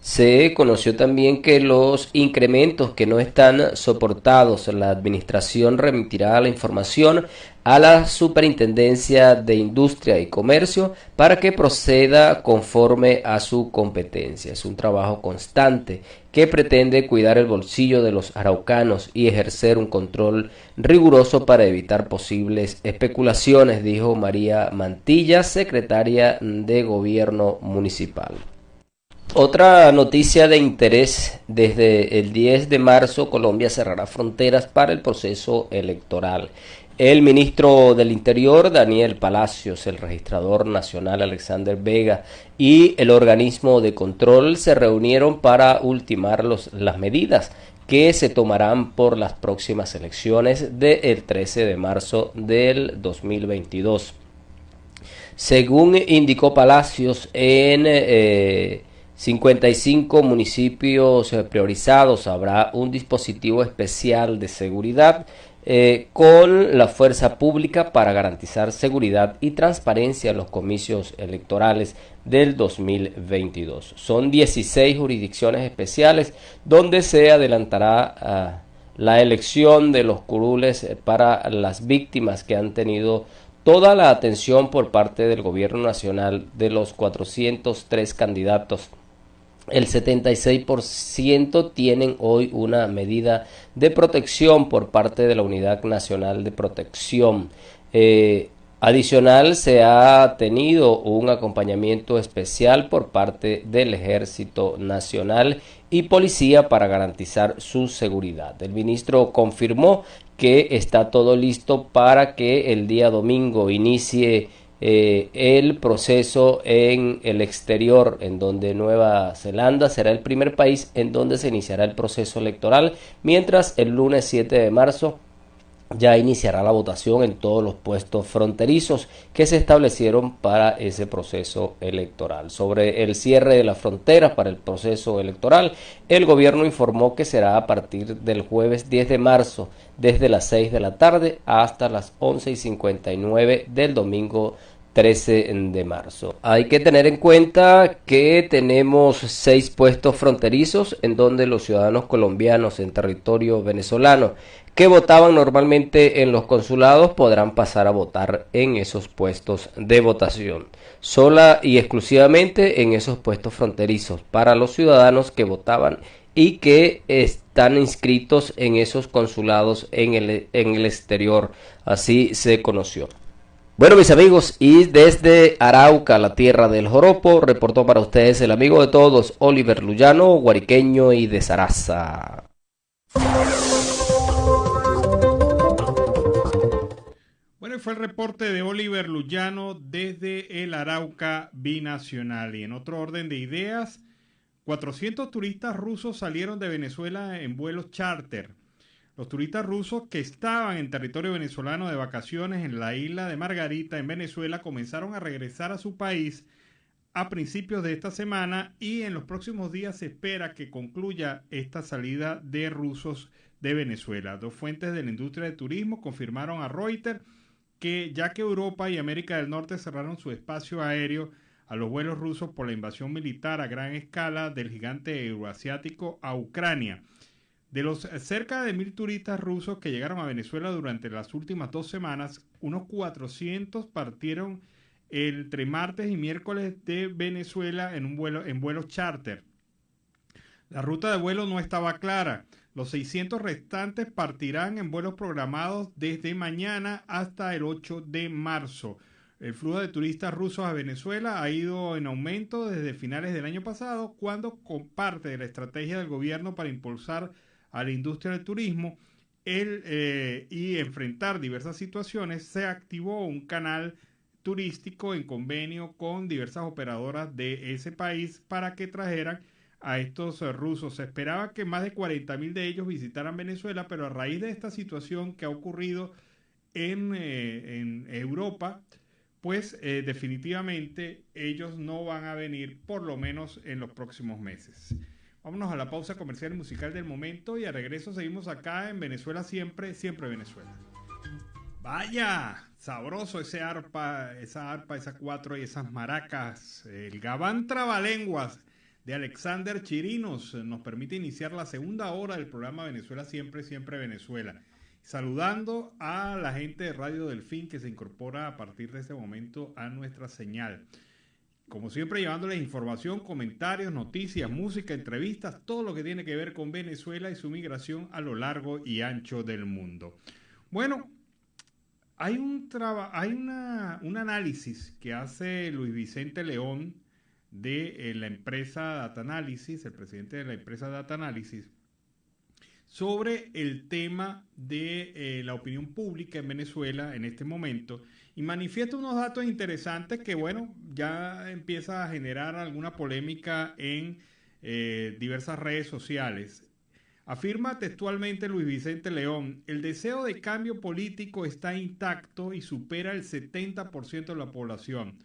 Se conoció también que los incrementos que no están soportados, la administración remitirá la información a la Superintendencia de Industria y Comercio para que proceda conforme a su competencia. Es un trabajo constante que pretende cuidar el bolsillo de los araucanos y ejercer un control riguroso para evitar posibles especulaciones, dijo María Mantilla, secretaria de Gobierno Municipal. Otra noticia de interés: desde el 10 de marzo Colombia cerrará fronteras para el proceso electoral. El ministro del Interior, Daniel Palacios, el registrador nacional, Alexander Vega, y el organismo de control se reunieron para ultimar las medidas que se tomarán por las próximas elecciones del 13 de marzo del 2022. Según indicó Palacios, en 55 municipios priorizados habrá un dispositivo especial de seguridad con la fuerza pública para garantizar seguridad y transparencia en los comicios electorales del 2022. Son 16 jurisdicciones especiales donde se adelantará la elección de los curules para las víctimas que han tenido toda la atención por parte del gobierno nacional. De los 403 candidatos, el 76% tienen hoy una medida de protección por parte de la Unidad Nacional de Protección. Adicional, se ha tenido un acompañamiento especial por parte del Ejército Nacional y Policía para garantizar su seguridad. El ministro confirmó que está todo listo para que el día domingo inicie el proceso en el exterior, en donde Nueva Zelanda será el primer país en donde se iniciará el proceso electoral, mientras el lunes 7 de marzo ya iniciará la votación en todos los puestos fronterizos que se establecieron para ese proceso electoral. Sobre el cierre de la frontera para el proceso electoral, el gobierno informó que será a partir del jueves 10 de marzo, desde las 6 de la tarde hasta las 11:59 del domingo 13 de marzo. Hay que tener en cuenta que tenemos 6 puestos fronterizos en donde los ciudadanos colombianos en territorio venezolano que votaban normalmente en los consulados podrán pasar a votar en esos puestos de votación, sola y exclusivamente en esos puestos fronterizos para los ciudadanos que votaban y que están inscritos en esos consulados en el exterior. Así se conoció. Bueno, mis amigos, y desde Arauca, la tierra del joropo, reportó para ustedes el amigo de todos, Oliver Luyano, guariqueño y de Saraza. Bueno, y fue el reporte de Oliver Luyano desde el Arauca binacional. Y en otro orden de ideas, 400 turistas rusos salieron de Venezuela en vuelos charter. Los turistas rusos que estaban en territorio venezolano de vacaciones en la isla de Margarita, en Venezuela, comenzaron a regresar a su país a principios de esta semana y en los próximos días se espera que concluya esta salida de rusos de Venezuela. Dos fuentes de la industria de turismo confirmaron a Reuters que ya que Europa y América del Norte cerraron su espacio aéreo a los vuelos rusos por la invasión militar a gran escala del gigante euroasiático a Ucrania. De los cerca de 1.000 turistas rusos que llegaron a Venezuela durante las últimas 2 semanas, unos 400 partieron entre martes y miércoles de Venezuela en vuelos charter. La ruta de vuelo no estaba clara. Los 600 restantes partirán en vuelos programados desde mañana hasta el 8 de marzo. El flujo de turistas rusos a Venezuela ha ido en aumento desde finales del año pasado, cuando, con parte de la estrategia del gobierno para impulsar a la industria del turismo y enfrentar diversas situaciones, se activó un canal turístico en convenio con diversas operadoras de ese país para que trajeran a estos rusos. Se esperaba que más de 40.000 de ellos visitaran Venezuela, pero a raíz de esta situación que ha ocurrido en Europa, pues definitivamente ellos no van a venir, por lo menos en los próximos meses. Vámonos a la pausa comercial y musical del momento y a regreso seguimos acá en Venezuela siempre, siempre Venezuela. Vaya, sabroso esa arpa, esa cuatro y esas maracas. El gabán trabalenguas de Alexander Chirinos nos permite iniciar la segunda hora del programa Venezuela siempre, siempre Venezuela. Saludando a la gente de Radio Delfín que se incorpora a partir de este momento a nuestra señal. Como siempre, llevándoles información, comentarios, noticias, música, entrevistas, todo lo que tiene que ver con Venezuela y su migración a lo largo y ancho del mundo. Bueno, hay un análisis que hace Luis Vicente León de la empresa Data Analysis, el presidente de la empresa Data Analysis, sobre el tema de la opinión pública en Venezuela en este momento y manifiesta unos datos interesantes que, bueno, ya empieza a generar alguna polémica en diversas redes sociales. Afirma textualmente Luis Vicente León: el deseo de cambio político está intacto y supera el 70% de la población,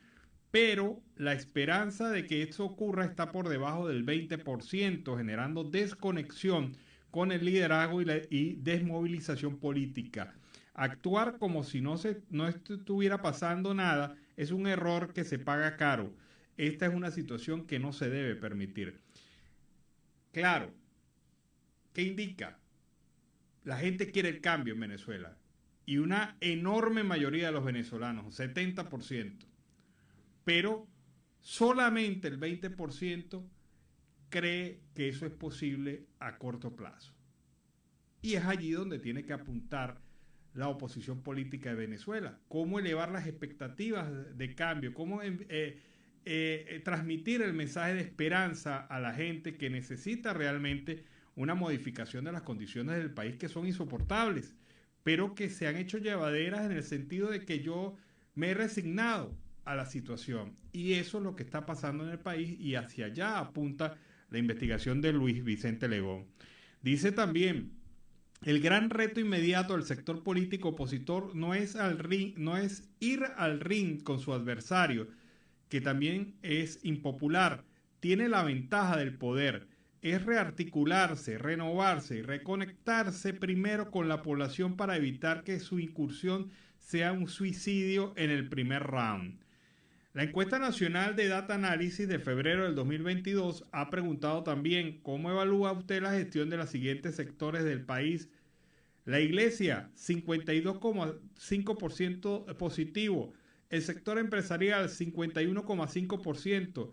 pero la esperanza de que esto ocurra está por debajo del 20%, generando desconexión con el liderazgo y desmovilización política. Actuar como si no estuviera pasando nada es un error que se paga caro. Esta es una situación que no se debe permitir. Claro, ¿qué indica? La gente quiere el cambio en Venezuela y una enorme mayoría de los venezolanos, 70%, pero solamente el 20% cree que eso es posible a corto plazo. Y es allí donde tiene que apuntar la oposición política de Venezuela. Cómo elevar las expectativas de cambio, cómo transmitir el mensaje de esperanza a la gente que necesita realmente una modificación de las condiciones del país que son insoportables, pero que se han hecho llevaderas en el sentido de que yo me he resignado a la situación. Y eso es lo que está pasando en el país y hacia allá apunta la investigación de Luis Vicente León. Dice también: el gran reto inmediato del sector político opositor no es ir al ring con su adversario, que también es impopular, tiene la ventaja del poder, es rearticularse, renovarse y reconectarse primero con la población para evitar que su incursión sea un suicidio en el primer round. La encuesta nacional de Data Analysis de febrero del 2022 ha preguntado también cómo evalúa usted la gestión de los siguientes sectores del país. La iglesia, 52,5% positivo. El sector empresarial, 51,5%.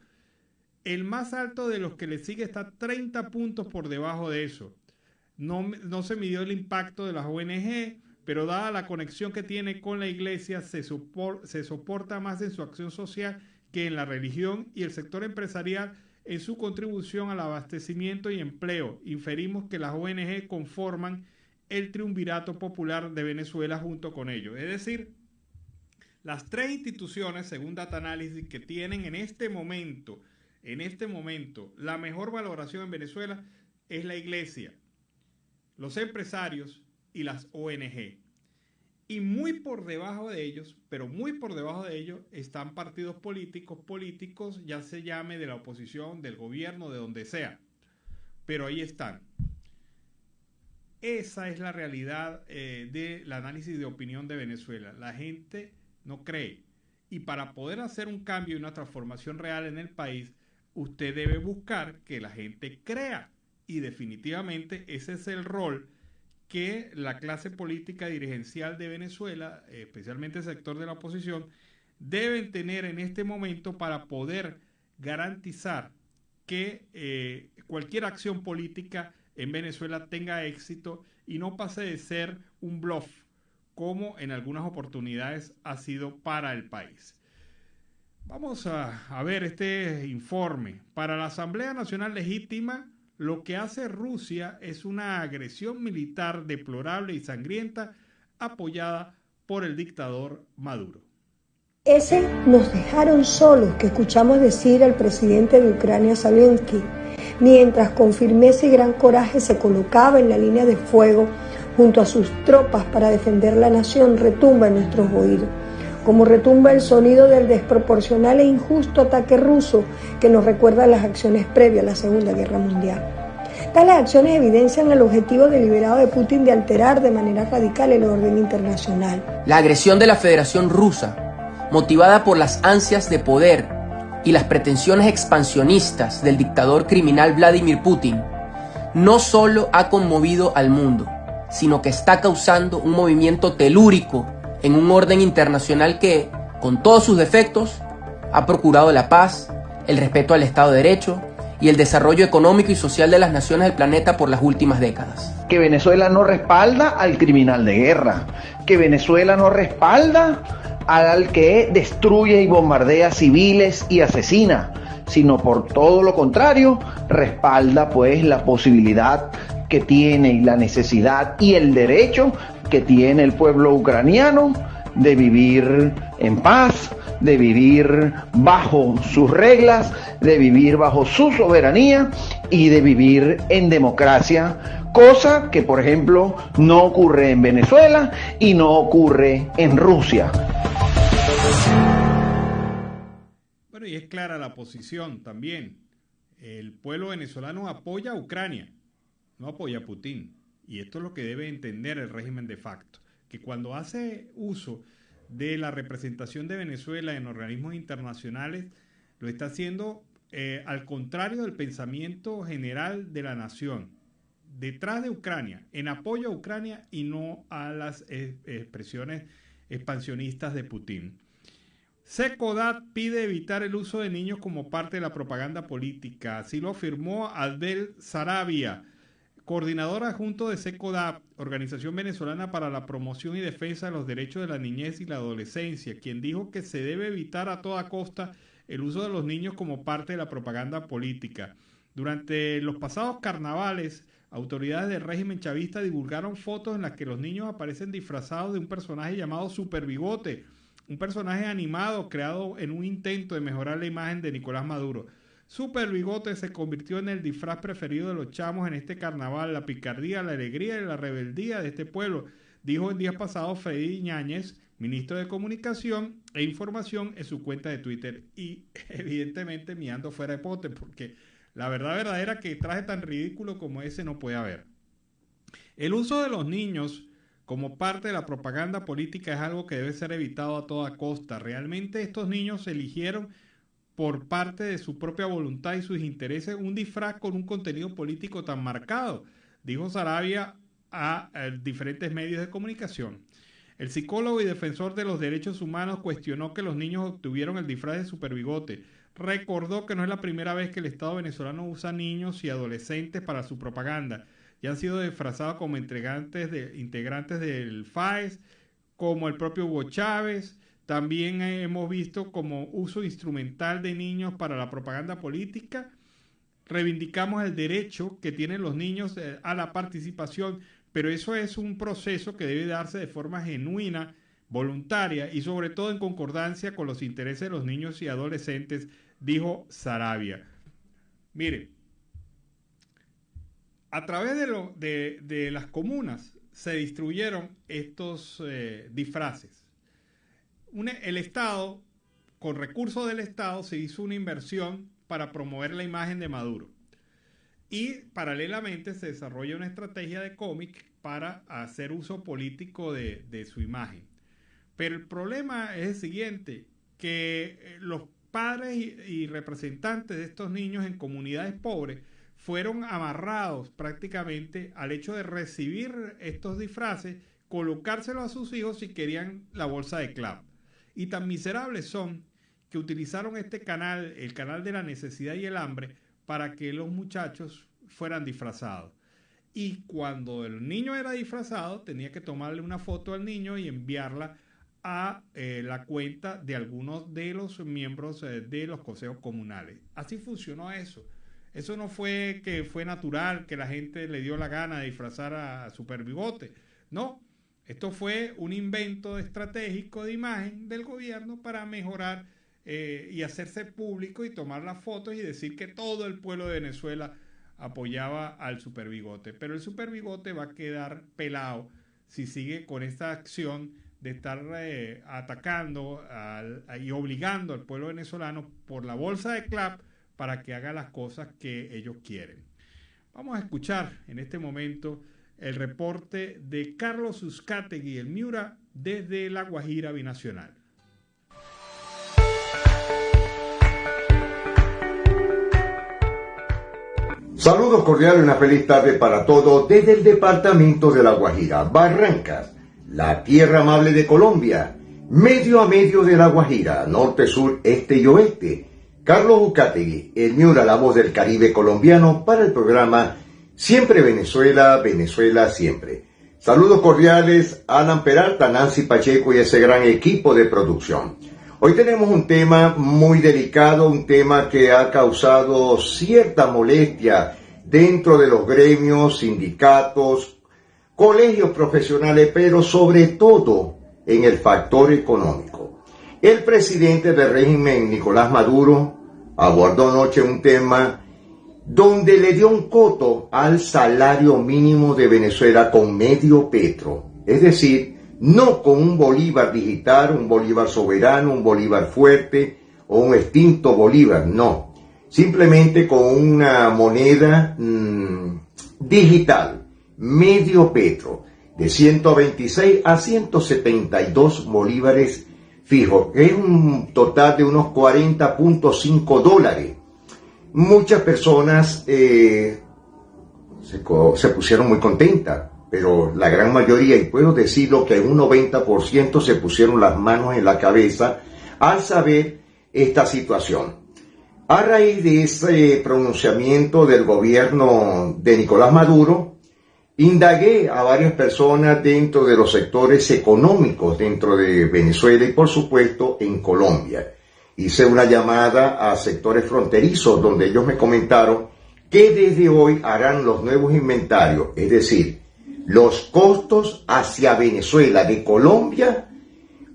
El más alto de los que le sigue está 30 puntos por debajo de eso. No se midió el impacto de las ONG, pero dada la conexión que tiene con la iglesia, se soporta más en su acción social que en la religión, y el sector empresarial en su contribución al abastecimiento y empleo. Inferimos que las ONG conforman el triunvirato popular de Venezuela junto con ellos. Es decir, las tres instituciones, según Data Analysis, que tienen en este momento, la mejor valoración en Venezuela es la iglesia, los empresarios y las ONG. Y muy por debajo de ellos, están partidos políticos, ya se llame de la oposición, del gobierno, de donde sea. Pero ahí están. Esa es la realidad del análisis de opinión de Venezuela. La gente no cree. Y para poder hacer un cambio y una transformación real en el país, usted debe buscar que la gente crea. Y definitivamente ese es el rol que la clase política dirigencial de Venezuela, especialmente el sector de la oposición, deben tener en este momento para poder garantizar que cualquier acción política en Venezuela tenga éxito y no pase de ser un bluff, como en algunas oportunidades ha sido para el país. Vamos a ver este informe. Para la Asamblea Nacional Legítima, lo que hace Rusia es una agresión militar deplorable y sangrienta apoyada por el dictador Maduro. Ese nos dejaron solos, que escuchamos decir al presidente de Ucrania, Zelensky, mientras con firmeza y gran coraje se colocaba en la línea de fuego junto a sus tropas para defender la nación, retumba en nuestros oídos, como retumba el sonido del desproporcional e injusto ataque ruso que nos recuerda las acciones previas a la Segunda Guerra Mundial. Tales acciones evidencian el objetivo deliberado de Putin de alterar de manera radical el orden internacional. La agresión de la Federación Rusa, motivada por las ansias de poder y las pretensiones expansionistas del dictador criminal Vladimir Putin, no solo ha conmovido al mundo, sino que está causando un movimiento telúrico en un orden internacional que, con todos sus defectos, ha procurado la paz, el respeto al Estado de Derecho y el desarrollo económico y social de las naciones del planeta por las últimas décadas. Que Venezuela no respalda al criminal de guerra, que Venezuela no respalda al que destruye y bombardea civiles y asesina, sino por todo lo contrario, respalda pues la posibilidad que tiene y la necesidad y el derecho que tiene el pueblo ucraniano de vivir en paz, de vivir bajo sus reglas, de vivir bajo su soberanía y de vivir en democracia, cosa que por ejemplo no ocurre en Venezuela y no ocurre en Rusia. Bueno, y es clara la posición también. El pueblo venezolano apoya a Ucrania, no apoya a Putin. Y esto es lo que debe entender el régimen de facto, que cuando hace uso de la representación de Venezuela en organismos internacionales, lo está haciendo al contrario del pensamiento general de la nación, detrás de Ucrania, en apoyo a Ucrania y no a las expresiones expansionistas de Putin. Secodat pide evitar el uso de niños como parte de la propaganda política. Así lo afirmó Adel Sarabia, coordinador adjunto de Secodat, Organización Venezolana para la Promoción y Defensa de los Derechos de la Niñez y la Adolescencia, quien dijo que se debe evitar a toda costa el uso de los niños como parte de la propaganda política. Durante los pasados carnavales, autoridades del régimen chavista divulgaron fotos en las que los niños aparecen disfrazados de un personaje llamado Super Bigote, un personaje animado creado en un intento de mejorar la imagen de Nicolás Maduro. Super Bigote se convirtió en el disfraz preferido de los chamos en este carnaval, la picardía, la alegría y la rebeldía de este pueblo, dijo en días pasados Freddy Ñáñez, ministro de Comunicación e Información, en su cuenta de Twitter. Y evidentemente mirando fuera de pote, porque la verdad verdadera que traje tan ridículo como ese no puede haber. El uso de los niños como parte de la propaganda política es algo que debe ser evitado a toda costa. Realmente estos niños eligieron por parte de su propia voluntad y sus intereses un disfraz con un contenido político tan marcado, dijo Saravia a diferentes medios de comunicación. El psicólogo y defensor de los derechos humanos cuestionó que los niños obtuvieron el disfraz de Superbigote. Recordó que no es la primera vez que el Estado venezolano usa niños y adolescentes para su propaganda. Ya han sido disfrazados como integrantes del FAES, como el propio Hugo Chávez. También hemos visto como uso instrumental de niños para la propaganda política. Reivindicamos el derecho que tienen los niños a la participación, pero eso es un proceso que debe darse de forma genuina, voluntaria y sobre todo en concordancia con los intereses de los niños y adolescentes, dijo Saravia. Mire, a través de las comunas se distribuyeron estos disfraces. El Estado, con recursos del Estado, se hizo una inversión para promover la imagen de Maduro. Y paralelamente se desarrolla una estrategia de cómic para hacer uso político de su imagen. Pero el problema es el siguiente, que los padres y representantes de estos niños en comunidades pobres fueron amarrados prácticamente al hecho de recibir estos disfraces, colocárselos a sus hijos si querían la bolsa de club. Y tan miserables son que utilizaron este canal, el canal de la necesidad y el hambre, para que los muchachos fueran disfrazados. Y cuando el niño era disfrazado, tenía que tomarle una foto al niño y enviarla a la cuenta de algunos de los miembros de los consejos comunales. Así funcionó eso. Eso no fue que fue natural, que la gente le dio la gana de disfrazar a Superbigote. No, esto fue un invento estratégico de imagen del gobierno para mejorar y hacerse público y tomar las fotos y decir que todo el pueblo de Venezuela apoyaba al Superbigote. Pero el Superbigote va a quedar pelado si sigue con esta acción de estar atacando y obligando al pueblo venezolano por la bolsa de club para que haga las cosas que ellos quieren. Vamos a escuchar en este momento el reporte de Carlos Uzcategui, el Miura, desde La Guajira Binacional. Saludos cordiales y una feliz tarde para todos desde el departamento de La Guajira, Barrancas, la tierra amable de Colombia, medio a medio de La Guajira, norte, sur, este y oeste. Carlos Uzcategui, el Miura, la voz del Caribe colombiano, para el programa Siempre Venezuela, Venezuela Siempre. Saludos cordiales a Alan Peralta, Nancy Pacheco y ese gran equipo de producción. Hoy tenemos un tema muy delicado, un tema que ha causado cierta molestia dentro de los gremios, sindicatos, colegios profesionales, pero sobre todo en el factor económico. El presidente del régimen, Nicolás Maduro, abordó anoche un tema donde le dio un coto al salario mínimo de Venezuela con medio petro, es decir, no con un bolívar digital, un bolívar soberano, un bolívar fuerte o un extinto bolívar, no. Simplemente con una moneda digital, medio petro, de 126 a 172 bolívares fijos, que es un total de unos 40.5 dólares. Muchas personas se pusieron muy contentas, pero la gran mayoría, y puedo decirlo que un 90% se pusieron las manos en la cabeza al saber esta situación. A raíz de ese pronunciamiento del gobierno de Nicolás Maduro, indagué a varias personas dentro de los sectores económicos dentro de Venezuela y por supuesto en Colombia. Hice una llamada a sectores fronterizos donde ellos me comentaron que desde hoy harán los nuevos inventarios, es decir, los costos hacia Venezuela de Colombia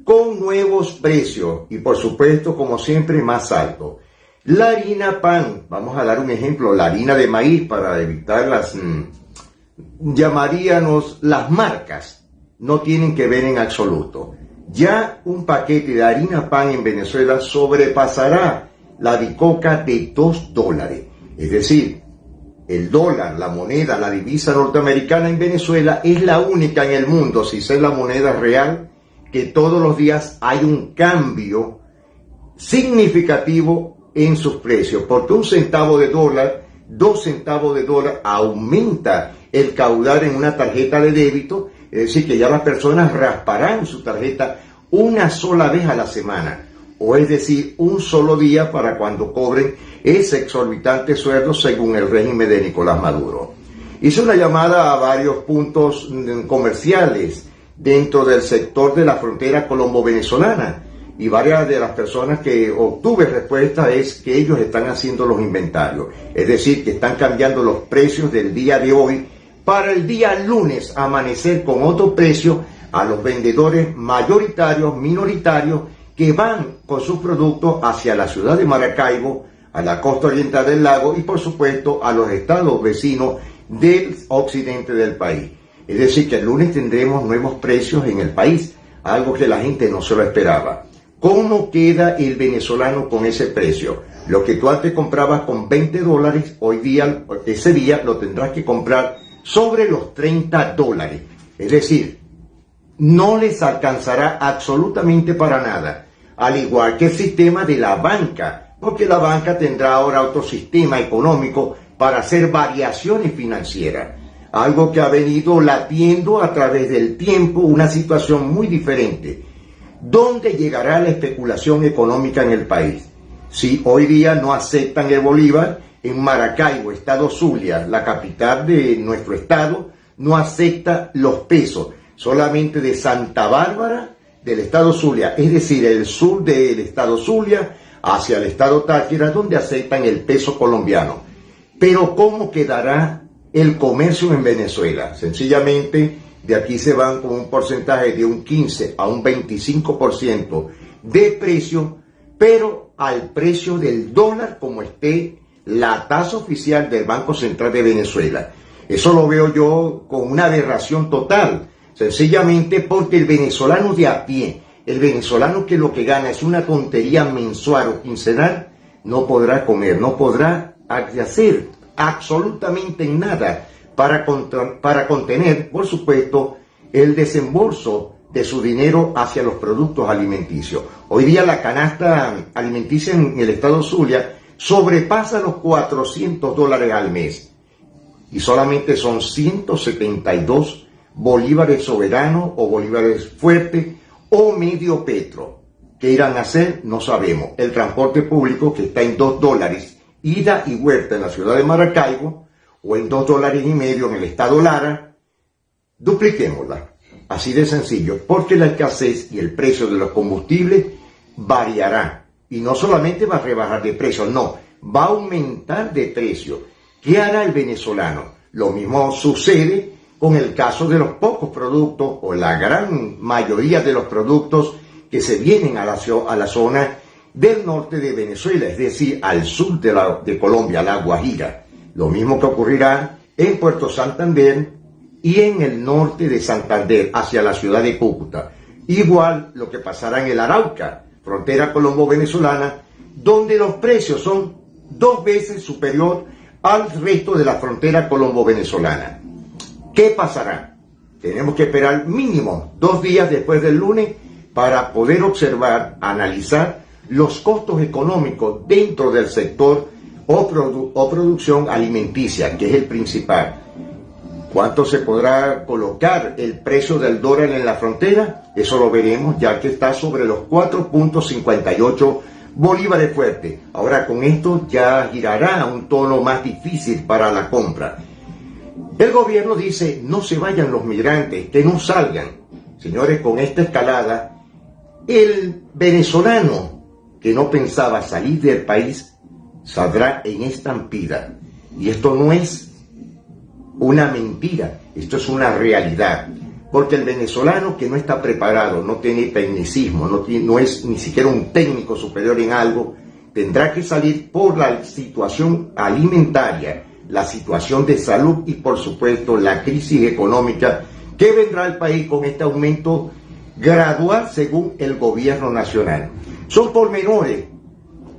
con nuevos precios y por supuesto, como siempre, más altos. La harina pan, vamos a dar un ejemplo, la harina de maíz para evitar llamaríamos las marcas, no tienen que ver en absoluto. Ya un paquete de harina pan en Venezuela sobrepasará la bicoca de $2, es decir, el dólar, la moneda, la divisa norteamericana en Venezuela es la única en el mundo, si es la moneda real, que todos los días hay un cambio significativo en sus precios, porque 1 centavo de dólar, 2 centavos de dólar aumenta el caudal en una tarjeta de débito, es decir, que ya las personas rasparán su tarjeta una sola vez a la semana, o es decir, un solo día para cuando cobren ese exorbitante sueldo según el régimen de Nicolás Maduro. Hice una llamada a varios puntos comerciales dentro del sector de la frontera colombo-venezolana, y varias de las personas que obtuve respuesta es que ellos están haciendo los inventarios, es decir, que están cambiando los precios del día de hoy para el día lunes amanecer con otro precio a los vendedores mayoritarios, minoritarios, que van con sus productos hacia la ciudad de Maracaibo, a la costa oriental del lago y por supuesto a los estados vecinos del occidente del país. Es decir, que el lunes tendremos nuevos precios en el país, algo que la gente no se lo esperaba. ¿Cómo queda el venezolano con ese precio? Lo que tú antes comprabas con $20, hoy día, ese día lo tendrás que comprar sobre los $30. Es decir, no les alcanzará absolutamente para nada, al igual que el sistema de la banca, porque la banca tendrá ahora otro sistema económico para hacer variaciones financieras, algo que ha venido latiendo a través del tiempo, una situación muy diferente. ¿Dónde llegará la especulación económica en el país? Si hoy día no aceptan el bolívar, en Maracaibo, estado Zulia, la capital de nuestro estado, no acepta los pesos, solamente de Santa Bárbara, del estado Zulia, es decir, el sur del estado Zulia, hacia el estado Táchira, donde aceptan el peso colombiano. Pero ¿cómo quedará el comercio en Venezuela? Sencillamente, de aquí se van con un porcentaje de un 15 a un 25% de precio, pero al precio del dólar como esté la tasa oficial del Banco Central de Venezuela. Eso lo veo yo con una aberración total, sencillamente porque el venezolano de a pie, el venezolano que lo que gana es una tontería mensual o quincenal, no podrá comer, no podrá hacer absolutamente nada para contener, por supuesto, el desembolso de su dinero hacia los productos alimenticios. Hoy día la canasta alimenticia en el estado Zulia sobrepasa los $400 al mes y solamente son 172 bolívares soberanos o bolívares fuertes o medio petro. ¿Qué irán a hacer? No sabemos. El transporte público, que está en $2, ida y vuelta en la ciudad de Maracaibo, o en $2.50 en el estado Lara, dupliquémosla. Así de sencillo, porque la escasez y el precio de los combustibles variará. Y no solamente va a rebajar de precio, no, va a aumentar de precio. ¿Qué hará el venezolano? Lo mismo sucede con el caso de los pocos productos o la gran mayoría de los productos que se vienen a la zona del norte de Venezuela, es decir, al sur de Colombia, la Guajira. Lo mismo que ocurrirá en Puerto Santander y en el norte de Santander, hacia la ciudad de Cúcuta. Igual lo que pasará en el Arauca, frontera colombo-venezolana, donde los precios son 2 veces superior al resto de la frontera colombo-venezolana. ¿Qué pasará? Tenemos que esperar mínimo 2 días después del lunes para poder observar, analizar los costos económicos dentro del sector o producción alimenticia, que es el principal. ¿Cuánto se podrá colocar el precio del dólar en la frontera? Eso lo veremos, ya que está sobre los 4.58 bolívares fuertes. Ahora con esto ya girará a un tono más difícil para la compra. El gobierno dice, no se vayan los migrantes, que no salgan. Señores, con esta escalada, el venezolano que no pensaba salir del país saldrá en estampida. Y esto no es una mentira, esto es una realidad. Porque el venezolano que no está preparado, no tiene tecnicismo, no es ni siquiera un técnico superior en algo, tendrá que salir por la situación alimentaria, la situación de salud y por supuesto la crisis económica que vendrá al país con este aumento gradual según el gobierno nacional. Son pormenores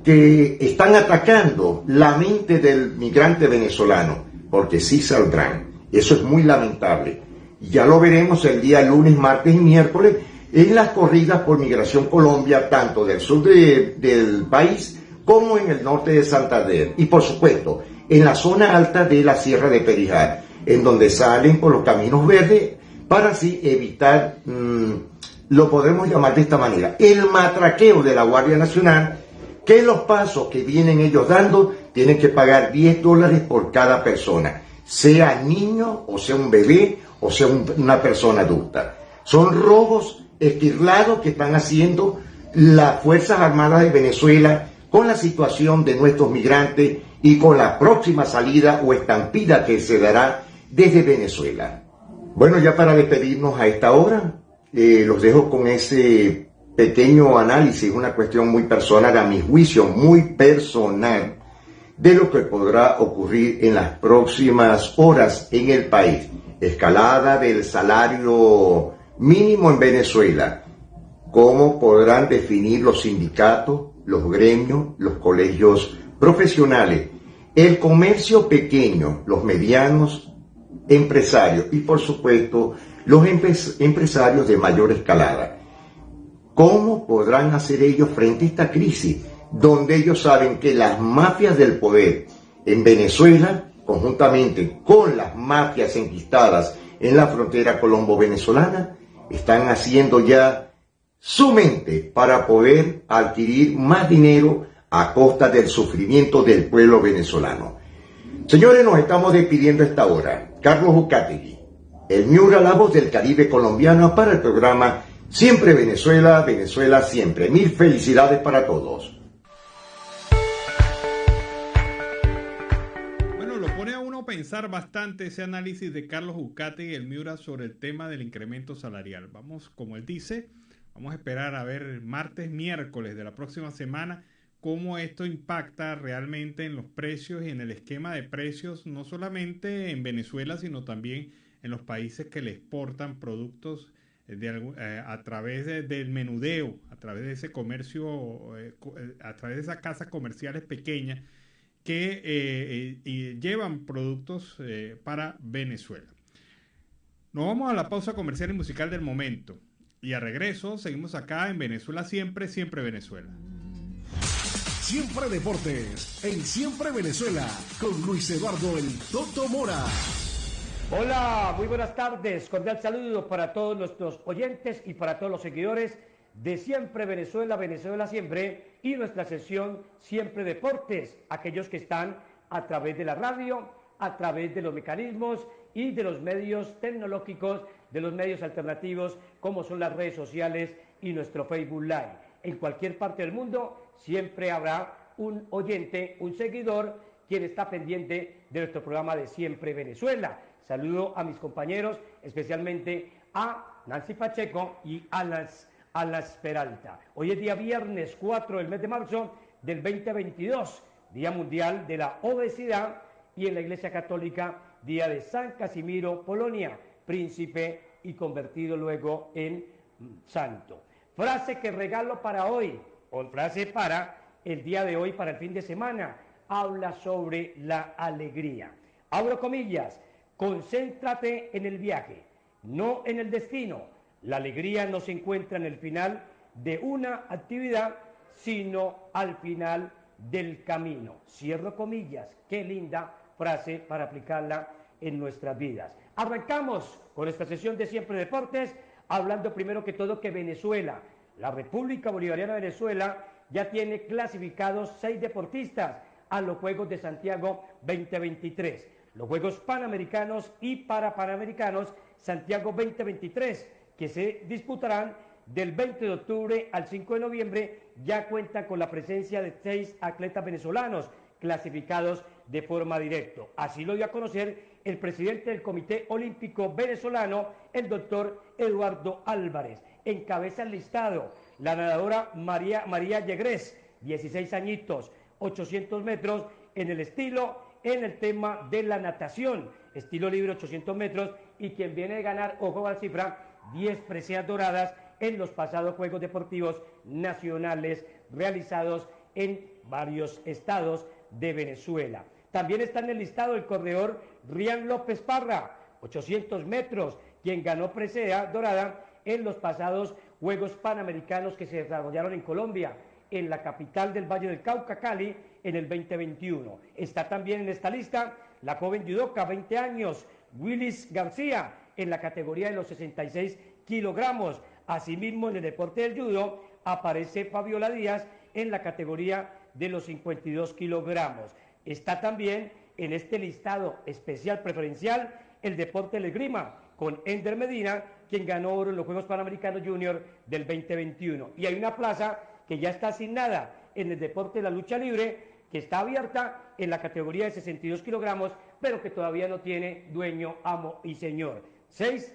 que están atacando la mente del migrante venezolano, porque sí saldrán. Eso es muy lamentable. Ya lo veremos el día lunes, martes y miércoles en las corridas por Migración Colombia, tanto del sur del país como en el norte de Santander. Y por supuesto, en la zona alta de la Sierra de Perijá, en donde salen por los caminos verdes para así evitar, lo podemos llamar de esta manera, el matraqueo de la Guardia Nacional, que los pasos que vienen ellos dando tienen que pagar $10 por cada persona, sea niño o sea un bebé o sea una persona adulta. Son robos esquirlados que están haciendo las Fuerzas Armadas de Venezuela con la situación de nuestros migrantes y con la próxima salida o estampida que se dará desde Venezuela. Bueno, ya para despedirnos a esta hora, los dejo con ese pequeño análisis, una cuestión muy personal, a mi juicio, muy personal, de lo que podrá ocurrir en las próximas horas en el país. Escalada del salario mínimo en Venezuela. ¿Cómo podrán definir los sindicatos, los gremios, los colegios profesionales, el comercio pequeño, los medianos empresarios y por supuesto los empresarios de mayor escalada? ¿Cómo podrán hacer ellos frente a esta crisis, donde ellos saben que las mafias del poder en Venezuela, conjuntamente con las mafias enquistadas en la frontera colombo-venezolana, están haciendo ya su mente para poder adquirir más dinero a costa del sufrimiento del pueblo venezolano? Señores, nos estamos despidiendo a esta hora. Carlos Uzcategui, el Miura, la voz del Caribe colombiano, para el programa Siempre Venezuela, Venezuela siempre. Mil felicidades para todos. Bueno, lo pone a uno a pensar bastante ese análisis de Carlos Uzcategui y el Miura sobre el tema del incremento salarial. Vamos, como él dice, vamos a esperar a ver martes, miércoles de la próxima semana cómo esto impacta realmente en los precios y en el esquema de precios, no solamente en Venezuela, sino también en los países que le exportan productos a través del menudeo, a través de ese comercio, a través de esas casas comerciales pequeñas que llevan productos para Venezuela. Nos vamos a la pausa comercial y musical del momento. Y a regreso, seguimos acá en Venezuela Siempre, Siempre Venezuela. Siempre Deportes, en Siempre Venezuela, con Luis Eduardo El Toto Mora. Hola, muy buenas tardes. Cordial saludo para todos nuestros oyentes y para todos los seguidores de Siempre Venezuela, Venezuela Siempre, y nuestra sesión Siempre Deportes, aquellos que están a través de la radio, a través de los mecanismos y de los medios tecnológicos, de los medios alternativos, como son las redes sociales y nuestro Facebook Live. En cualquier parte del mundo siempre habrá un oyente, un seguidor, quien está pendiente de nuestro programa de Siempre Venezuela. Saludo a mis compañeros, especialmente a Nancy Pacheco y a las Peralta. Hoy es día viernes 4 del mes de marzo del 2022, Día Mundial de la Obesidad, y en la Iglesia Católica, Día de San Casimiro, Polonia, príncipe y convertido luego en santo. Frase que regalo para hoy, o frase para el día de hoy, para el fin de semana, habla sobre la alegría. Abro comillas: concéntrate en el viaje, no en el destino. La alegría no se encuentra en el final de una actividad, sino al final del camino. Cierro comillas. Qué linda frase para aplicarla en nuestras vidas. Arrancamos con esta sesión de Siempre Deportes, hablando primero que todo que Venezuela, la República Bolivariana de Venezuela, ya tiene clasificados 6 deportistas a los Juegos de Santiago 2023. Los Juegos Panamericanos y Parapanamericanos Santiago 2023, que se disputarán del 20 de octubre al 5 de noviembre, ya cuentan con la presencia de 6 atletas venezolanos clasificados de forma directa. Así lo dio a conocer el presidente del Comité Olímpico Venezolano, el doctor Eduardo Álvarez. Encabeza el listado la nadadora María Yegrés, 16 añitos, 800 metros en el tema de la natación, estilo libre 800 metros, y quien viene de ganar, ojo a la cifra, 10 preseas doradas en los pasados Juegos Deportivos Nacionales realizados en varios estados de Venezuela. También está en el listado el corredor Rian López Parra, 800 metros, quien ganó presea dorada en los pasados Juegos Panamericanos que se desarrollaron en Colombia, en la capital del Valle del Cauca, Cali, en el 2021. Está también en esta lista la joven judoka, 20 años, Willis García, en la categoría de los 66 kilogramos. Asimismo, en el deporte del judo aparece Fabiola Díaz en la categoría de los 52 kilogramos. Está también en este listado especial preferencial el deporte del esgrima, con Ender Medina, quien ganó oro en los Juegos Panamericanos Junior del 2021. Y hay una plaza que ya está asignada en el deporte de la lucha libre, que está abierta en la categoría de 62 kilogramos, pero que todavía no tiene dueño, amo y señor. 6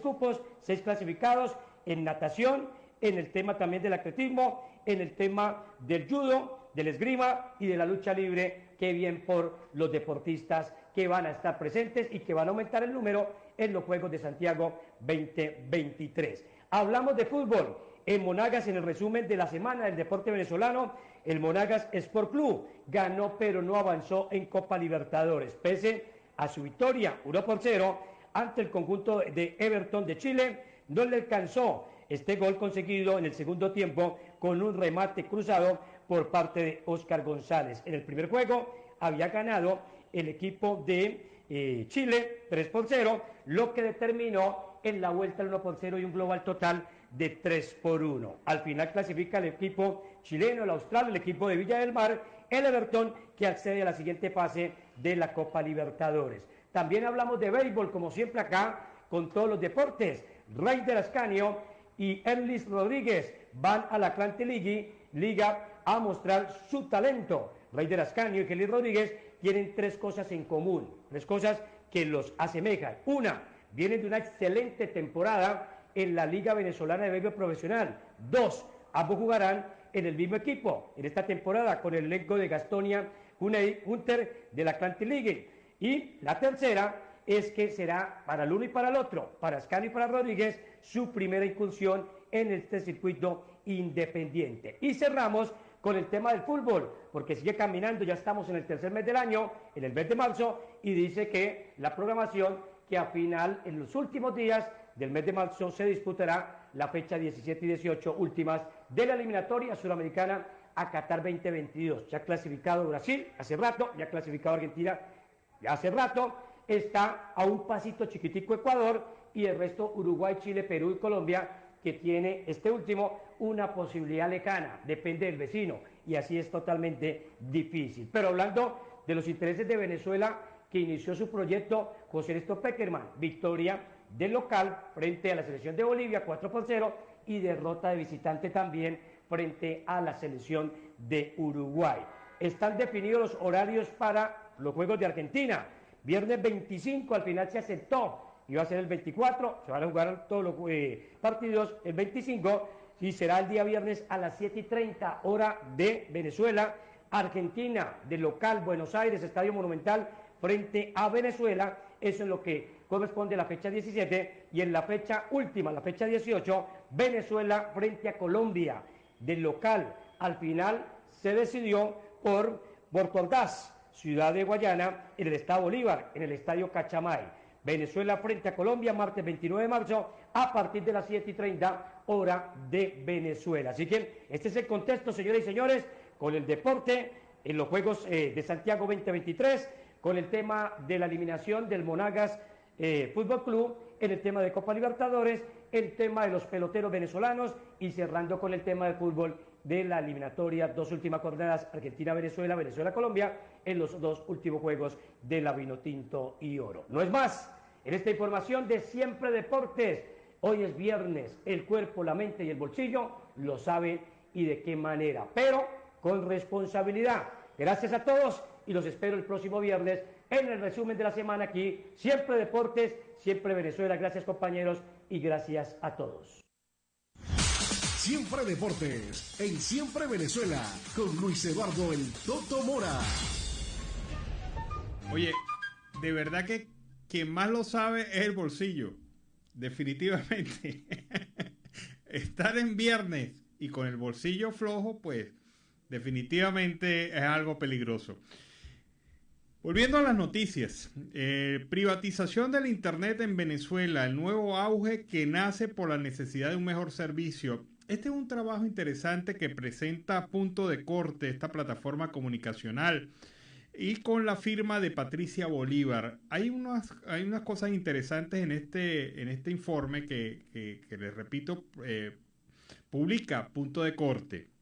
cupos, 6 clasificados en natación, en el tema también del atletismo, en el tema del judo, del esgrima y de la lucha libre. Qué bien por los deportistas que van a estar presentes y que van a aumentar el número en los Juegos de Santiago 2023. Hablamos de fútbol. En Monagas, en el resumen de la semana del deporte venezolano, el Monagas Sport Club ganó pero no avanzó en Copa Libertadores, pese a su victoria 1-0 ante el conjunto de Everton de Chile. No le alcanzó este gol conseguido en el segundo tiempo con un remate cruzado por parte de Óscar González. En el primer juego había ganado el equipo de Chile 3-0, lo que determinó en la vuelta el 1-0 y un global total de 3-1. Al final clasifica el equipo chileno, el austral, el equipo de Villa del Mar, el Everton, que accede a la siguiente fase de la Copa Libertadores. También hablamos de béisbol, como siempre acá, con todos los deportes. Raider Ascanio y Erlis Rodríguez van a la Atlantic Liga a mostrar su talento. Raider Ascanio y Erlis Rodríguez tienen 3 cosas en común, 3 cosas que los asemejan. Una, vienen de una excelente temporada en la Liga Venezolana de Béisbol Profesional. 2, ambos jugarán en el mismo equipo en esta temporada con el elenco de Gastonia Hunter de la Atlantic League. Y la tercera es que será para el uno y para el otro, para Ascanio y para Rodríguez, su primera incursión en este circuito independiente. Y cerramos con el tema del fútbol, porque sigue caminando, ya estamos en el tercer mes del año, en el mes de marzo, y dice que la programación que a final, en los últimos días del mes de marzo, se disputará la fecha 17 y 18 últimas de la eliminatoria suramericana a Qatar 2022. Ya ha clasificado Brasil hace rato, ya ha clasificado Argentina hace rato, está a un pasito chiquitico Ecuador y el resto Uruguay, Chile, Perú y Colombia, que tiene este último una posibilidad lejana, depende del vecino, y así es totalmente difícil. Pero hablando de los intereses de Venezuela, que inició su proyecto José Ernesto Peckerman, victoria del local frente a la selección de Bolivia 4-0 y derrota de visitante también frente a la selección de Uruguay. Están definidos los horarios para los Juegos de Argentina. Viernes 25 al final se aceptó, iba a ser el 24, se van a jugar todos los partidos el 25 y será el día viernes a las 7:30 hora de Venezuela. Argentina de local, Buenos Aires, Estadio Monumental frente a Venezuela. Eso es lo que corresponde a la fecha 17 y en la fecha última, la fecha 18, Venezuela frente a Colombia del local. Al final se decidió por Puerto Ordaz, ciudad de Guayana, en el estado Bolívar, en el estadio Cachamay. Venezuela frente a Colombia, martes 29 de marzo, a partir de las 7:30 hora de Venezuela. Así que este es el contexto, señoras y señores, con el deporte en los Juegos de Santiago 2023, con el tema de la eliminación del Monagas Fútbol Club, en el tema de Copa Libertadores, el tema de los peloteros venezolanos y cerrando con el tema del fútbol de la eliminatoria, 2 últimas jornadas, Argentina-Venezuela, Venezuela-Colombia, en los 2 últimos juegos de la Vinotinto y Oro. No es más, en esta información de Siempre Deportes, hoy es viernes, el cuerpo, la mente y el bolsillo lo saben y de qué manera, pero con responsabilidad. Gracias a todos y los espero el próximo viernes en el resumen de la semana aquí, Siempre Deportes, Siempre Venezuela. Gracias compañeros y gracias a todos. Siempre Deportes, en Siempre Venezuela, con Luis Eduardo El Toto Mora. Oye, de verdad que quien más lo sabe es el bolsillo, definitivamente. Estar en viernes y con el bolsillo flojo, pues definitivamente es algo peligroso. Volviendo a las noticias, privatización del Internet en Venezuela, el nuevo auge que nace por la necesidad de un mejor servicio. Este es un trabajo interesante que presenta Punto de Corte, esta plataforma comunicacional, y con la firma de Patricia Bolívar. Hay unas cosas interesantes en este informe que les repito, publica Punto de Corte.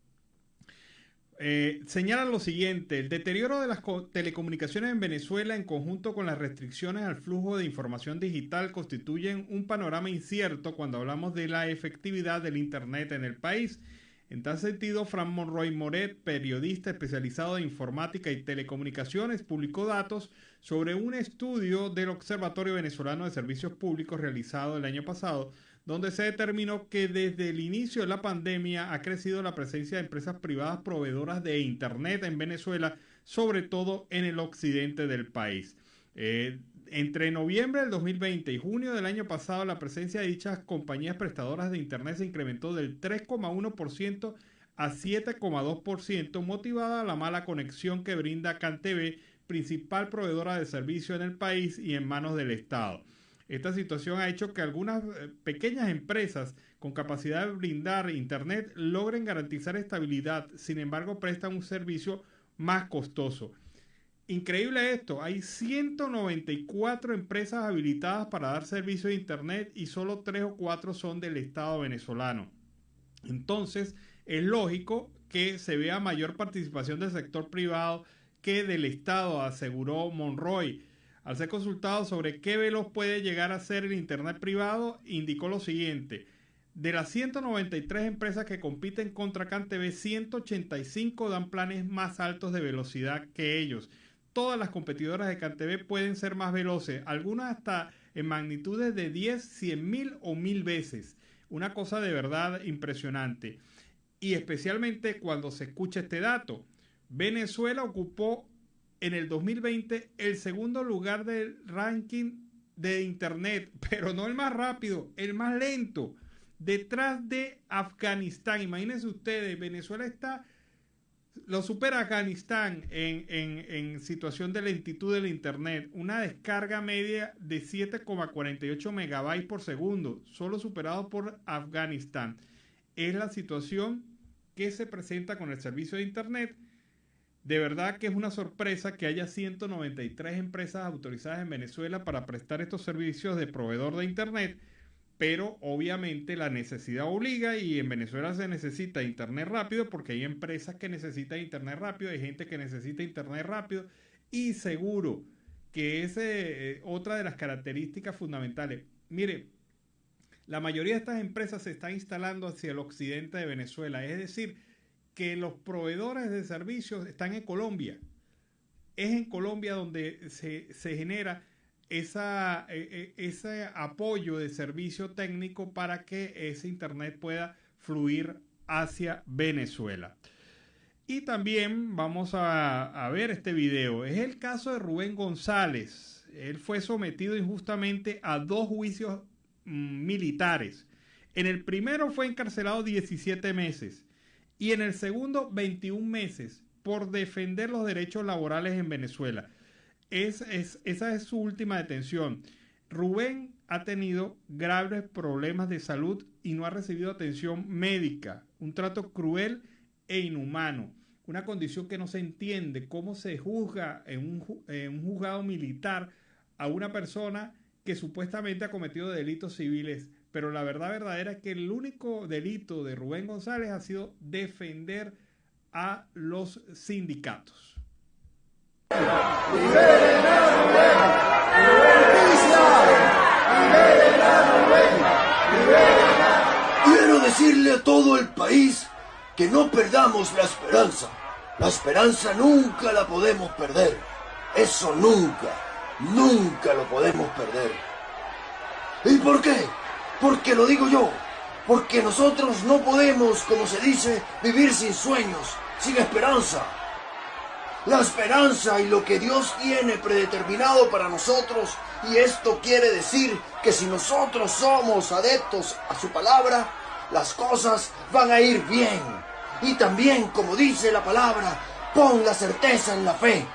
Señala lo siguiente: el deterioro de las telecomunicaciones en Venezuela en conjunto con las restricciones al flujo de información digital constituyen un panorama incierto cuando hablamos de la efectividad del Internet en el país. En tal sentido, Fran Monroy Moret, periodista especializado en informática y telecomunicaciones, publicó datos sobre un estudio del Observatorio Venezolano de Servicios Públicos realizado el año pasado, donde se determinó que desde el inicio de la pandemia ha crecido la presencia de empresas privadas proveedoras de Internet en Venezuela, sobre todo en el occidente del país. Entre noviembre del 2020 y junio del año pasado, la presencia de dichas compañías prestadoras de Internet se incrementó del 3,1% a 7,2%, motivada a la mala conexión que brinda CanTV, principal proveedora de servicio en el país y en manos del Estado. Esta situación ha hecho que algunas pequeñas empresas con capacidad de brindar Internet logren garantizar estabilidad, sin embargo prestan un servicio más costoso. Increíble esto, hay 194 empresas habilitadas para dar servicio de Internet y solo 3 o 4 son del Estado venezolano. Entonces, es lógico que se vea mayor participación del sector privado que del Estado, aseguró Monroy. Al ser consultado sobre qué veloz puede llegar a ser el Internet privado, indicó lo siguiente: de las 193 empresas que compiten contra CanTV, 185 dan planes más altos de velocidad que ellos. Todas las competidoras de CanTV pueden ser más veloces, algunas hasta en magnitudes de 10, 100 mil o 1000 veces. Una cosa de verdad impresionante. Y especialmente cuando se escucha este dato. Venezuela ocupó en el 2020 el segundo lugar del ranking de Internet, pero no el más rápido, el más lento, detrás de Afganistán. Imagínense ustedes, Venezuela lo supera Afganistán en situación de lentitud del Internet, una descarga media de 7,48 megabytes por segundo, solo superado por Afganistán. Es la situación que se presenta con el servicio de Internet. De verdad que es una sorpresa que haya 193 empresas autorizadas en Venezuela para prestar estos servicios de proveedor de Internet, pero obviamente la necesidad obliga y en Venezuela se necesita Internet rápido porque hay empresas que necesitan Internet rápido, hay gente que necesita Internet rápido y seguro que es otra de las características fundamentales. Mire, la mayoría de estas empresas se están instalando hacia el occidente de Venezuela, es decir, que los proveedores de servicios están en Colombia. Es en Colombia donde se genera ese apoyo de servicio técnico para que ese Internet pueda fluir hacia Venezuela. Y también vamos a ver este video. Es el caso de Rubén González. Él fue sometido injustamente a 2 juicios militares. En el primero fue encarcelado 17 meses y en el segundo 21 meses por defender los derechos laborales en Venezuela. Esa es su última detención. Rubén ha tenido graves problemas de salud y no ha recibido atención médica. Un trato cruel e inhumano. Una condición que no se entiende. Cómo se juzga en un juzgado militar a una persona que supuestamente ha cometido delitos civiles. Pero la verdad verdadera es que el único delito de Rubén González ha sido defender a los sindicatos. Quiero decirle a todo el país que no perdamos la esperanza. La esperanza nunca la podemos perder. Eso nunca lo podemos perder. ¿Y por qué? Porque lo digo yo. Porque nosotros no podemos, como se dice, vivir sin sueños, sin esperanza. La esperanza y lo que Dios tiene predeterminado para nosotros, y esto quiere decir que si nosotros somos adeptos a su palabra, las cosas van a ir bien. Y también, como dice la palabra, pon la certeza en la fe.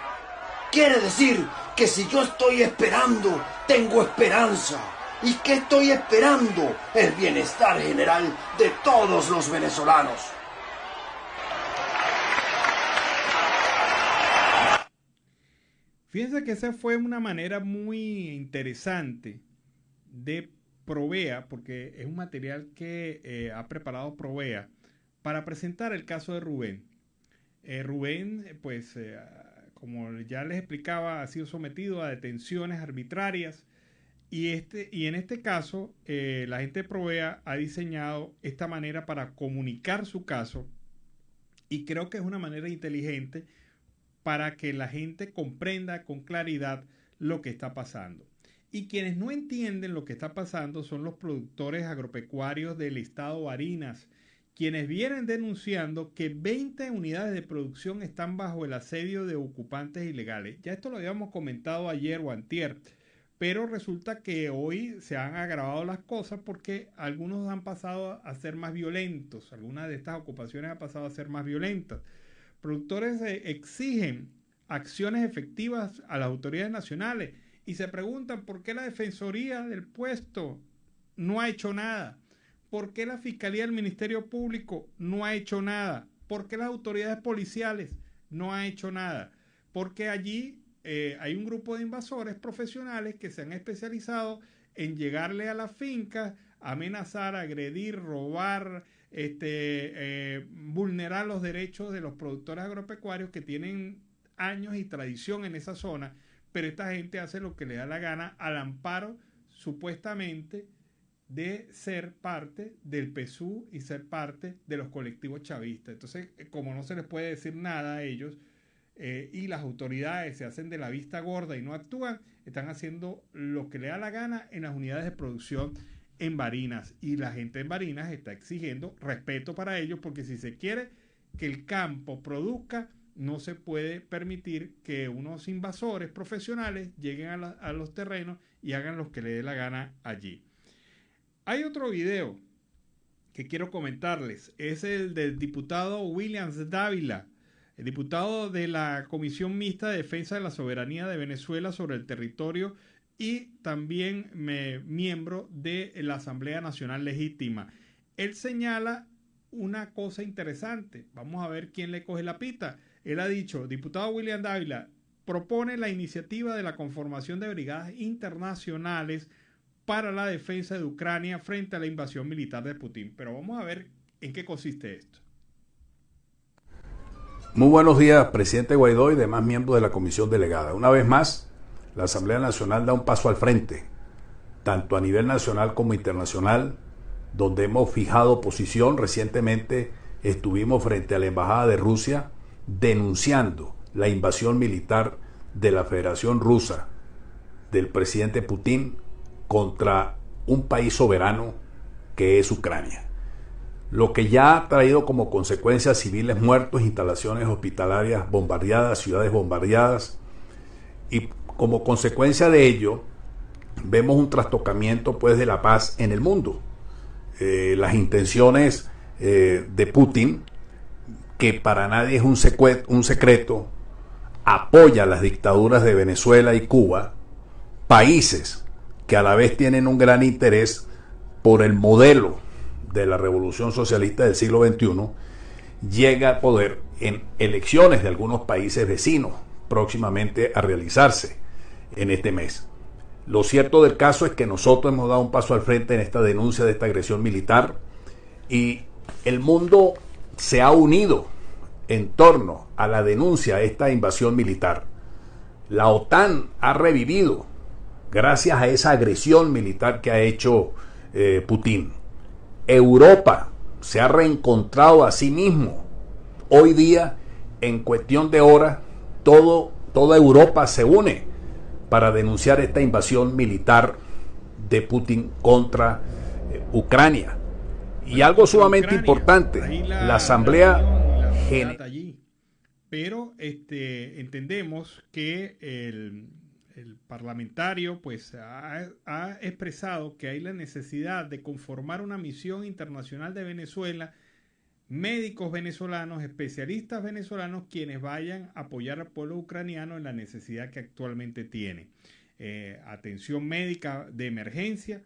Quiere decir que si yo estoy esperando, tengo esperanza. ¿Y qué estoy esperando? El bienestar general de todos los venezolanos. Fíjense que esa fue una manera muy interesante de Provea, porque es un material que ha preparado Provea para presentar el caso de Rubén. Rubén, pues, como ya les explicaba, ha sido sometido a detenciones arbitrarias y en este caso la gente de Provea ha diseñado esta manera para comunicar su caso y creo que es una manera inteligente para que la gente comprenda con claridad lo que está pasando. Y quienes no entienden lo que está pasando son los productores agropecuarios del estado Barinas, quienes vienen denunciando que 20 unidades de producción están bajo el asedio de ocupantes ilegales. Ya esto lo habíamos comentado ayer o antier, pero resulta que hoy se han agravado las cosas porque algunos han pasado a ser más violentos, algunas de estas ocupaciones han pasado a ser más violentas. Productores exigen acciones efectivas a las autoridades nacionales y se preguntan por qué la Defensoría del Puesto no ha hecho nada, por qué la Fiscalía del Ministerio Público no ha hecho nada, por qué las autoridades policiales no han hecho nada, porque allí hay un grupo de invasores profesionales que se han especializado en llegarle a las fincas, amenazar, agredir, robar, vulnerar los derechos de los productores agropecuarios que tienen años y tradición en esa zona, pero esta gente hace lo que le da la gana al amparo supuestamente de ser parte del PSUV y ser parte de los colectivos chavistas. Entonces, como no se les puede decir nada a ellos y las autoridades se hacen de la vista gorda y no actúan, están haciendo lo que le da la gana en las unidades de producción en Barinas, y la gente en Barinas está exigiendo respeto para ellos, porque si se quiere que el campo produzca, no se puede permitir que unos invasores profesionales lleguen a los terrenos y hagan lo que le dé la gana allí. Hay otro video que quiero comentarles, es el del diputado Williams Dávila, el diputado de la Comisión Mixta de Defensa de la Soberanía de Venezuela sobre el territorio y también miembro de la Asamblea Nacional Legítima. Él señala una cosa interesante. Vamos a ver quién le coge la pita. Él ha dicho, diputado William Dávila propone la iniciativa de la conformación de brigadas internacionales para la defensa de Ucrania frente a la invasión militar de Putin. Pero vamos a ver en qué consiste esto. Muy buenos días, presidente Guaidó y demás miembros de la comisión delegada. Una vez más, la Asamblea Nacional da un paso al frente, tanto a nivel nacional como internacional, donde hemos fijado posición. Recientemente estuvimos frente a la Embajada de Rusia denunciando la invasión militar de la Federación Rusa, del presidente Putin, contra un país soberano que es Ucrania. Lo que ya ha traído como consecuencia civiles muertos, instalaciones hospitalarias bombardeadas, ciudades bombardeadas, y como consecuencia de ello vemos un trastocamiento pues de la paz en el mundo. Las intenciones de Putin, que para nadie es un secreto, apoya las dictaduras de Venezuela y Cuba, países que a la vez tienen un gran interés por el modelo de la revolución socialista del siglo XXI, llega al poder en elecciones de algunos países vecinos próximamente a realizarse en este mes. Lo cierto del caso es que nosotros hemos dado un paso al frente en esta denuncia de esta agresión militar y el mundo se ha unido en torno a la denuncia de esta invasión militar. La OTAN ha revivido gracias a esa agresión militar que ha hecho Putin. Europa se ha reencontrado a sí mismo. Hoy día, en cuestión de horas, toda Europa se une para denunciar esta invasión militar de Putin contra Ucrania. Y algo sumamente importante, la Asamblea General. Pero entendemos que el parlamentario pues ha expresado que hay la necesidad de conformar una misión internacional de Venezuela médicos venezolanos, especialistas venezolanos, quienes vayan a apoyar al pueblo ucraniano en la necesidad que actualmente tiene. Atención médica de emergencia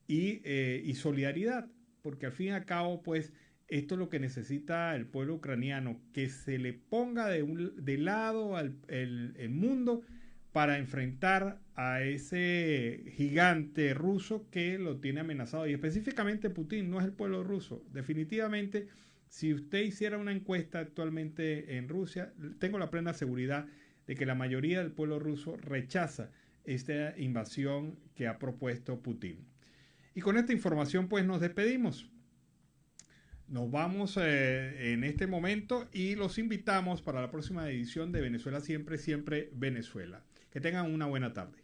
y solidaridad, porque al fin y al cabo, pues, esto es lo que necesita el pueblo ucraniano, que se le ponga de lado el mundo para enfrentar a ese gigante ruso que lo tiene amenazado. Y específicamente Putin, no es el pueblo ruso. Definitivamente, si usted hiciera una encuesta actualmente en Rusia, tengo la plena seguridad de que la mayoría del pueblo ruso rechaza esta invasión que ha propuesto Putin. Y con esta información pues nos despedimos. Nos vamos en este momento y los invitamos para la próxima edición de Venezuela Siempre, Siempre Venezuela. Que tengan una buena tarde.